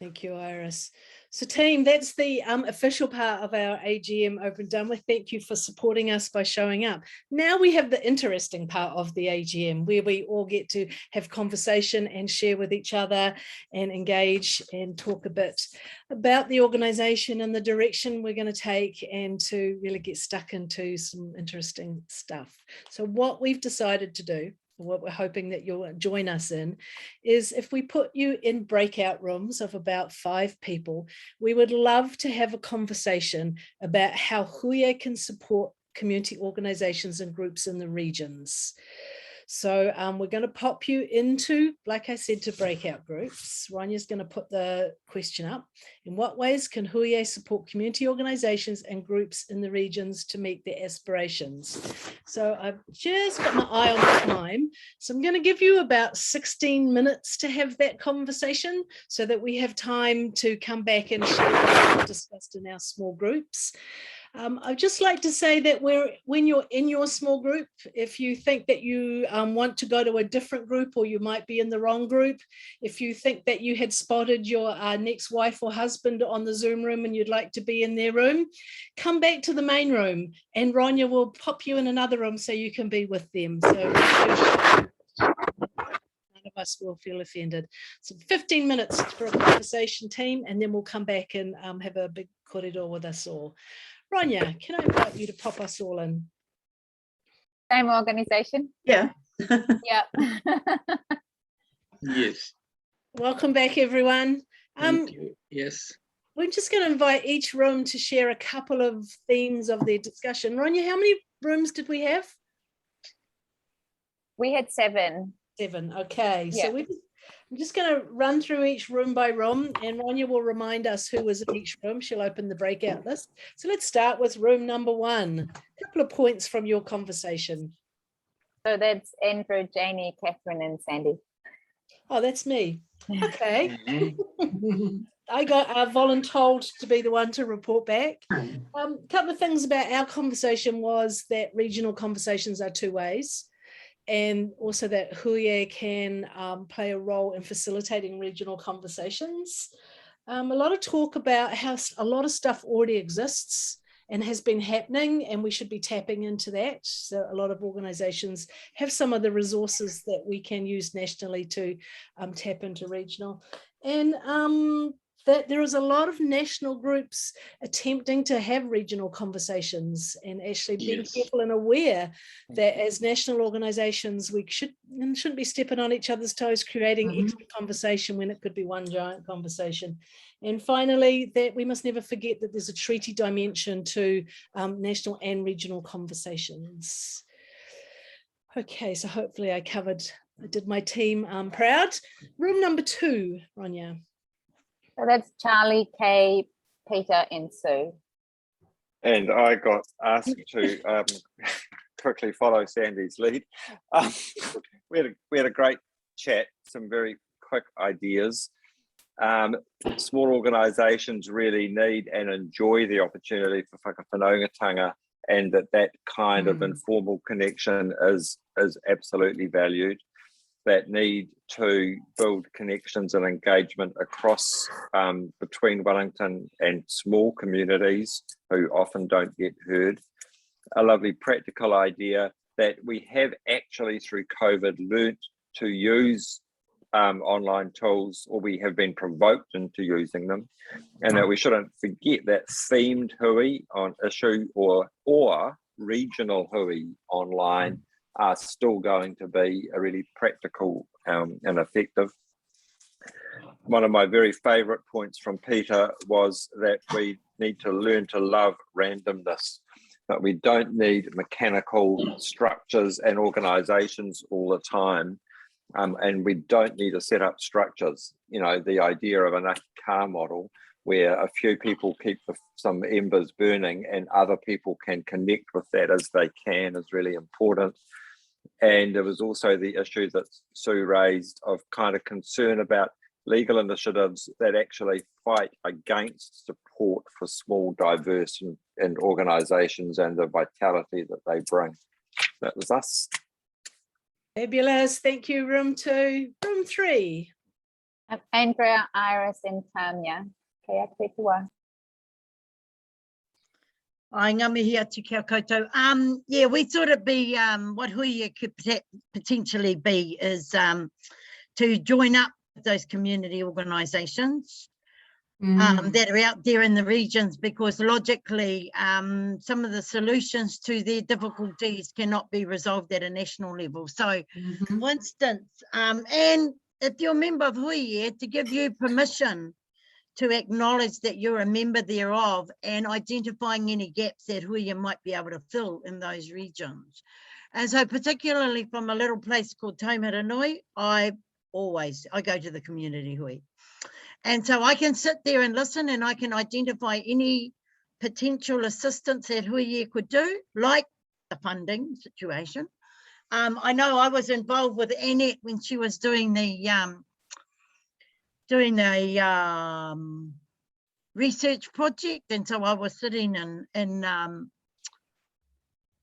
Thank you, Iris. So team, that's the official part of our AGM over and done with. Thank you for supporting us by showing up. Now we have the interesting part of the AGM, where we all get to have conversation and share with each other and engage and talk a bit about the organisation and the direction we're going to take, and to really get stuck into some interesting stuff. So what we've decided to do, what we're hoping that you'll join us in, is if we put you in breakout rooms of about 5 people, we would love to have a conversation about how Huie can support community organisations and groups in the regions. So we're going to pop you into, like I said, to breakout groups. Rania's going to put the question up. In what ways can Huie support community organisations and groups in the regions to meet their aspirations? So I've just got my eye on the time. So I'm going to give you about 16 minutes to have that conversation, so that we have time to come back and share what we've discussed in our small groups. I'd just like to say that when you're in your small group, if you think that you want to go to a different group, or you might be in the wrong group, if you think that you had spotted your next wife or husband on the Zoom room and you'd like to be in their room, come back to the main room and Rania will pop you in another room so you can be with them. So none of us will feel offended. So 15 minutes for a conversation, team, and then we'll come back and have a big kōrero with us all. Ronya, can I invite you to pop us all in? Same organisation? Yeah. Yeah. Yes. Welcome back, everyone. Thank you. Yes. We're just going to invite each room to share a couple of themes of their discussion. Ronya, how many rooms did we have? We had 7. 7, okay. Yeah. So I'm just going to run through each room by room, and Ronya will remind us who was in each room. She'll open the breakout list. So let's start with room number 1. A couple of points from your conversation. So that's Andrew, Janie, Catherine, and Sandy. Oh, that's me. Okay. I got voluntold to be the one to report back. A couple of things about our conversation was that regional conversations are 2 ways, and also that Huie can play a role in facilitating regional conversations. A lot of talk about how a lot of stuff already exists and has been happening, and we should be tapping into that. So a lot of organizations have some of the resources that we can use nationally to tap into regional. And that there is a lot of national groups attempting to have regional conversations, and actually being careful and aware that as national organizations, we shouldn't be stepping on each other's toes, creating extra conversation when it could be one giant conversation. And finally, that we must never forget that there's a treaty dimension to national and regional conversations. Okay, so hopefully I did my team proud. Room number 2, Ronya. So that's Charlie, Kay, Peter, and Sue. And I got asked to quickly follow Sandy's lead. We had a great chat, some very quick ideas. Small organisations really need and enjoy the opportunity for whakawhanaungatanga, and that kind of informal connection is absolutely valued. That need to build connections and engagement across between Wellington and small communities who often don't get heard. A lovely practical idea that we have actually through COVID learnt to use online tools, or we have been provoked into using them, and that we shouldn't forget that themed hui on issue or regional hui online are still going to be a really practical and effective. One of my very favourite points from Peter was that we need to learn to love randomness, that we don't need mechanical structures and organisations all the time, and we don't need to set up structures. You know, the idea of an car model where a few people keep some embers burning and other people can connect with that as they can is really important. And there was also the issue that Sue raised of kind of concern about legal initiatives that actually fight against support for small, diverse and organisations and the vitality that they bring. That was us. Fabulous, thank you. Room 2, room 3. Andrea, Iris, and Tanya. Kia koutou. Ai ngā mihi atu kia koutou. Yeah, we thought it'd be what hui could potentially be is to join up with those community organisations that are out there in the regions, because logically some of the solutions to their difficulties cannot be resolved at a national level. So for instance, and if you're a member of hui, to give you permission to acknowledge that you're a member thereof and identifying any gaps that hui might be able to fill in those regions. And so particularly from a little place called Taumaranui, I go to the community hui. And so I can sit there and listen, and I can identify any potential assistance that hui could do, like the funding situation. I know I was involved with Annette when she was doing the research project, and so I was sitting in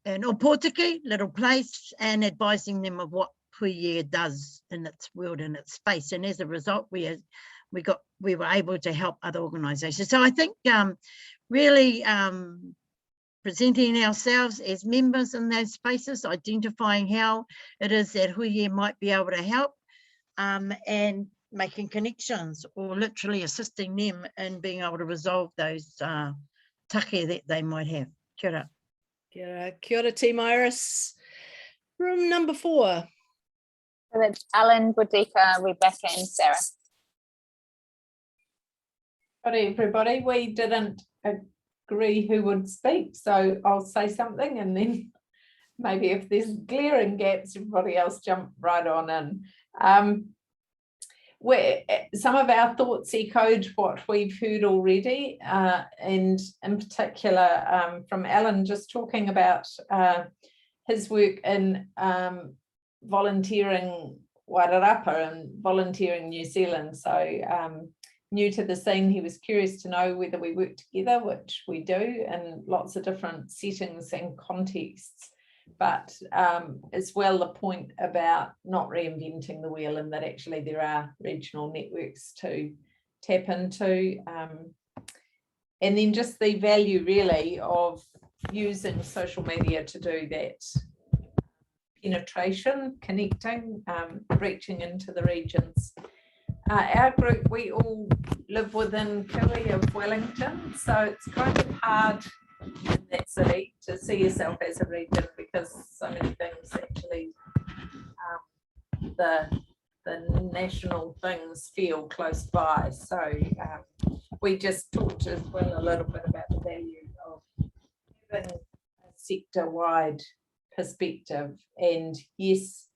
Opotiki, little place, and advising them of what hui does in its world and its space. And as a result, we were able to help other organisations. So I think really presenting ourselves as members in those spaces, identifying how it is that hui might be able to help, and making connections, or literally assisting them in being able to resolve those take that they might have. Kia ora. Kia ora, Team Iris. Room number 4. So that's Alan, Boudica, Rebecca and Sarah. Hi everybody, we didn't agree who would speak, so I'll say something and then maybe if there's glaring gaps, everybody else jump right on in. Some of our thoughts echoed what we've heard already, and in particular from Alan just talking about his work in volunteering Wairarapa and volunteering New Zealand. So new to the scene, he was curious to know whether we work together, which we do in lots of different settings and contexts. But as well, the point about not reinventing the wheel, and that actually there are regional networks to tap into. And then just the value really of using social media to do that penetration, connecting, reaching into the regions. Our group, we all live within Kiwi of Wellington, so it's kind of hard in that city to see yourself as a region because so many things actually, the national things feel close by. So we just talked as well a little bit about the value of having a sector-wide perspective, and yes,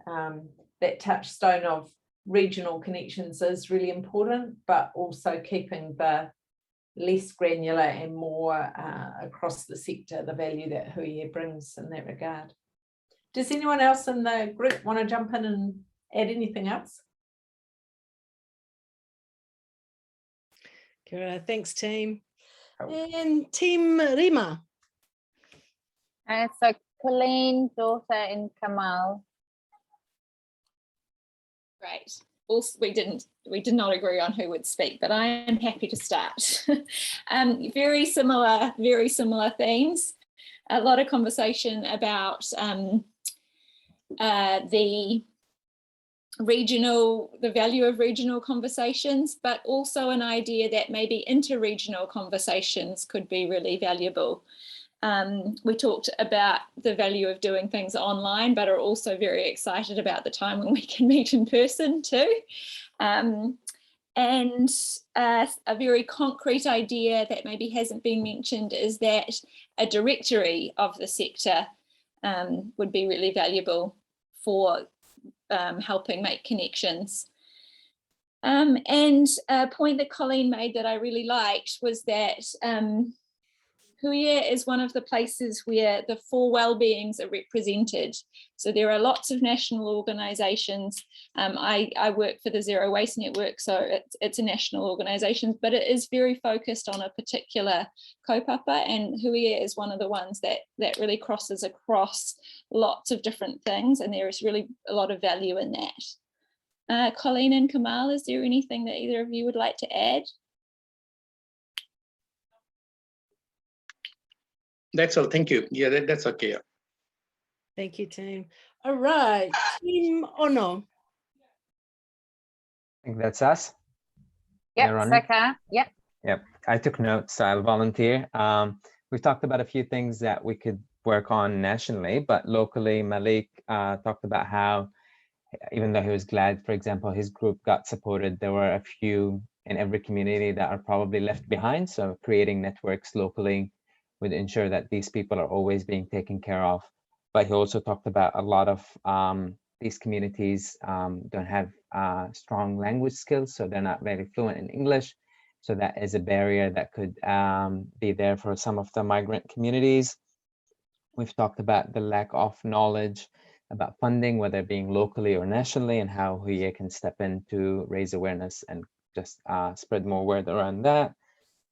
that touchstone of regional connections is really important, but also keeping the less granular and more across the sector, the value that Huie brings in that regard. Does anyone else in the group want to jump in and add anything else? Thanks, team. And Team Rima. So Colleen, daughter and Kamal. Great. Also, we did not agree on who would speak, but I am happy to start. Very similar themes. A lot of conversation about the value of regional conversations, but also an idea that maybe interregional conversations could be really valuable. We talked about the value of doing things online, but are also very excited about the time when we can meet in person too. And a very concrete idea that maybe hasn't been mentioned is that a directory of the sector would be really valuable for helping make connections. And a point that Colleen made that I really liked was that Huia is one of the places where the 4 well-beings are represented. So there are lots of national organisations. I work for the Zero Waste Network, so it's a national organisation, but it is very focused on a particular kaupapa, and Huia is one of the ones that really crosses across lots of different things, and there is really a lot of value in that. Colleen and Kamal, is there anything that either of you would like to add? That's all. Thank you. Yeah, that's okay. Thank you, team. All right, Team Ono. I think that's us. Yep, Saka. Yep. Yep. I took notes, so I'll volunteer. We've talked about a few things that we could work on nationally, but locally, Malik talked about how, even though he was glad, for example, his group got supported, there were a few in every community that are probably left behind. So creating networks locally would ensure that these people are always being taken care of. But he also talked about a lot of these communities don't have strong language skills, so they're not very fluent in English. So that is a barrier that could be there for some of the migrant communities. We've talked about the lack of knowledge about funding, whether being locally or nationally, and how Huia can step in to raise awareness and just spread more word around that.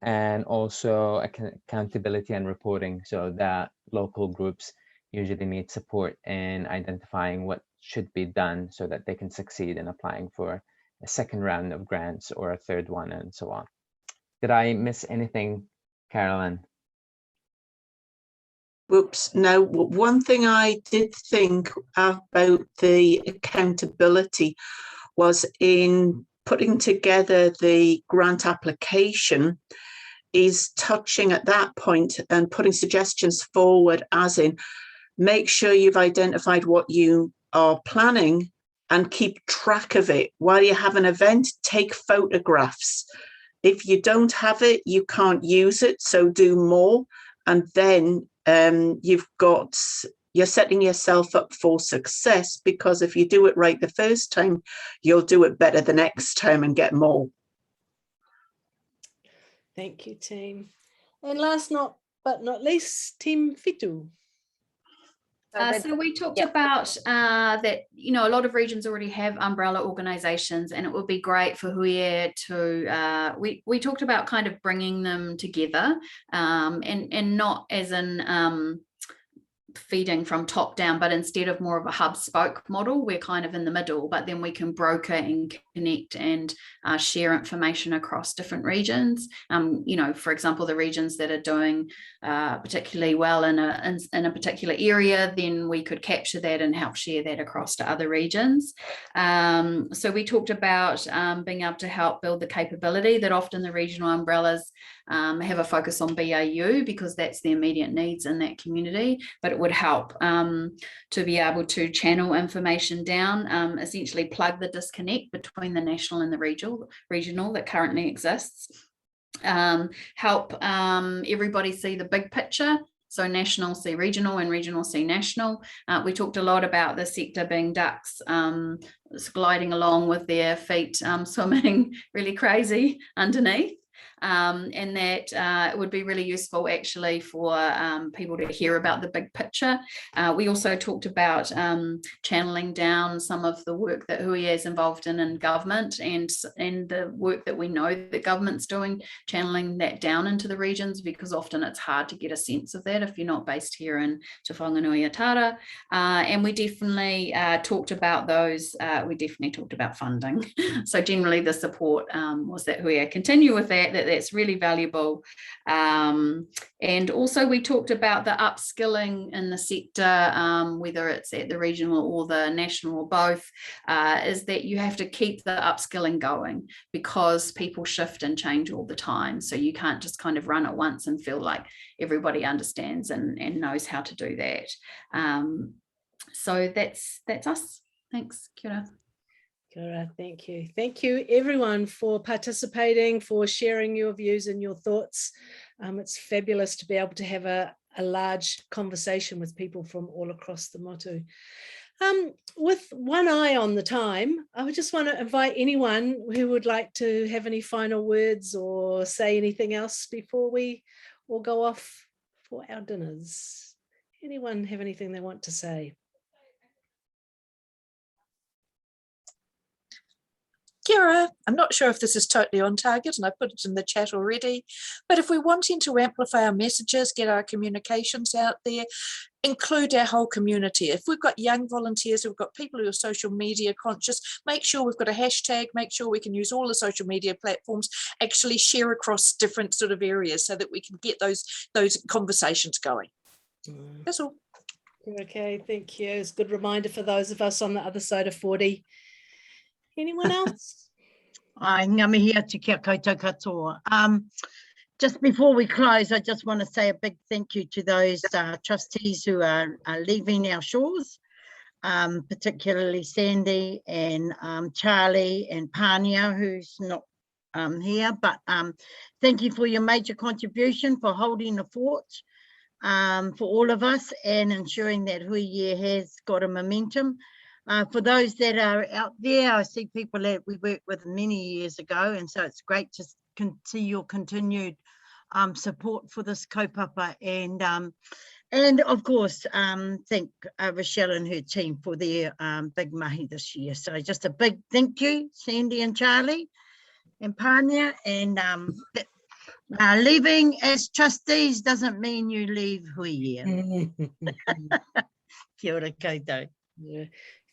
And also accountability and reporting, so that local groups usually need support in identifying what should be done so that they can succeed in applying for a second round of grants or a third one, and so on. Did I miss anything, Carolyn? Whoops. No, one thing I did think about the accountability was in putting together the grant application, is touching at that point and putting suggestions forward, as in, make sure you've identified what you are planning and keep track of it. While you have an event, take photographs. If you don't have it, you can't use it, so do more. And then you're setting yourself up for success, because if you do it right the first time, you'll do it better the next time and get more. Thank you, team. And last but not least, Team Whitu. So we talked about that, you know, a lot of regions already have umbrella organisations, and it would be great for Huie to, we talked about kind of bringing them together, and not as in feeding from top down, but instead of more of a hub spoke model, we're kind of in the middle, but then we can broker and connect and share information across different regions. You know, for example, the regions that are doing particularly well in a particular area, then we could capture that and help share that across to other regions. So we talked about being able to help build the capability that often the regional umbrellas have a focus on BAU, because that's the immediate needs in that community, but it would help to be able to channel information down, essentially plug the disconnect between the national and the regional that currently exists, help everybody see the big picture. So national see regional and regional see national. We talked a lot about the sector being ducks, gliding along with their feet swimming really crazy underneath. And that it would be really useful actually for people to hear about the big picture. We also talked about channeling down some of the work that Huie is involved in government, and the work that we know that government's doing, channeling that down into the regions, because often it's hard to get a sense of that if you're not based here in Te Whanganui Atara. And we definitely talked about those, we definitely talked about funding. So generally the support was that Huie continue with that's really valuable. And also we talked about the upskilling in the sector, whether it's at the regional or the national or both, is that you have to keep the upskilling going, because people shift and change all the time. So you can't just kind of run it once and feel like everybody understands and knows how to do that. So that's us. Thanks, Kia ora. Kia ora, thank you. Thank you everyone for participating, for sharing your views and your thoughts. It's fabulous to be able to have a large conversation with people from all across the motu. With one eye on the time, I would just want to invite anyone who would like to have any final words or say anything else before we all go off for our dinners. Anyone have anything they want to say? Kia ora. I'm not sure if this is totally on target, and I put it in the chat already, but if we're wanting to amplify our messages, get our communications out there, include our whole community. If we've got young volunteers, we've got people who are social media conscious, make sure we've got a hashtag, make sure we can use all the social media platforms, actually share across different sort of areas so that we can get those conversations going. That's all. Okay, thank you. It's a good reminder for those of us on the other side of 40. Anyone else? Ngā mihi atu kia koutou katoa. Just before we close, I just want to say a big thank you to those trustees who are leaving our shores, particularly Sandy and Charlie and Pania, who's not here, but thank you for your major contribution for holding the fort for all of us and ensuring that Huie has got a momentum. For those that are out there, I see people that we worked with many years ago, and so it's great to see your continued support for this kaupapa, and of course thank Rochelle and her team for their big mahi this year. So just a big thank you, Sandy and Charlie and Pania, and leaving as trustees doesn't mean you leave Huie. Kia ora koutou. Yeah.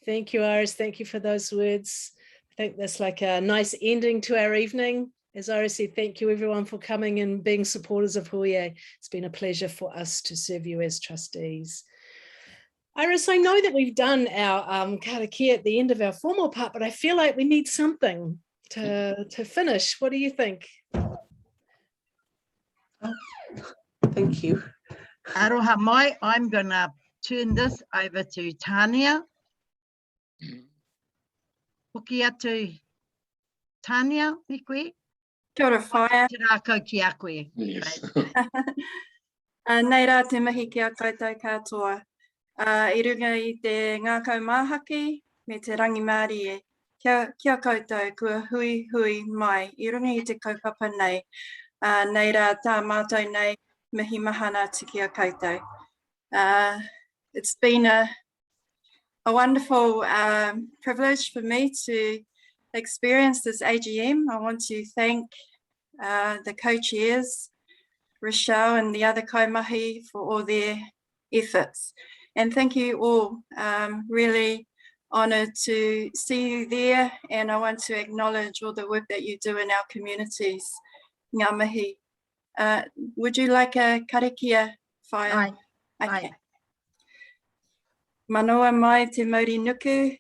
Thank you, Iris. Thank you for those words. I think that's like a nice ending to our evening. As Iris said, thank you everyone for coming and being supporters of Huie. It's been a pleasure for us to serve you as trustees. Iris, I know that we've done our karakia at the end of our formal part, but I feel like we need something to finish. What do you think? Thank you. Aroha mai, I'm going to turn this over to Tania. Hoki atu, Tania, me koe? Kia ora whaia. Te rākau ki a koe. Yes. Nei rā te mihi ki a koutou katoa. I runga I te ngākau māhaki me te rangi Māori e. Kia koutou kua hui hui mai I runga I te kaupapa nei. Nei rā tā mātou nei mihi mahana te kia koutou. It's been a wonderful privilege for me to experience this AGM. I want to thank the co-chairs, Rochelle and the other kaimahi for all their efforts. And thank you all. Really honoured to see you there, and I want to acknowledge all the work that you do in our communities. Ngā mihi. Would you like a karakia whaia? Aye. Okay. Manawa mai te Māori nuku.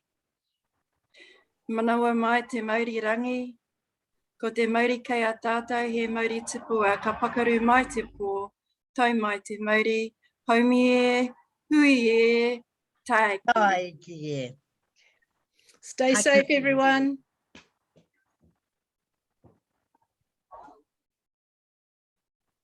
Manawa mai te Māori rangi. Ko te Māori kei a tātou he Māori tipua. Ka pakaru mai te pō. Tau mai te Māori. Haumi e, hui e, tae ki. Stay safe, everyone.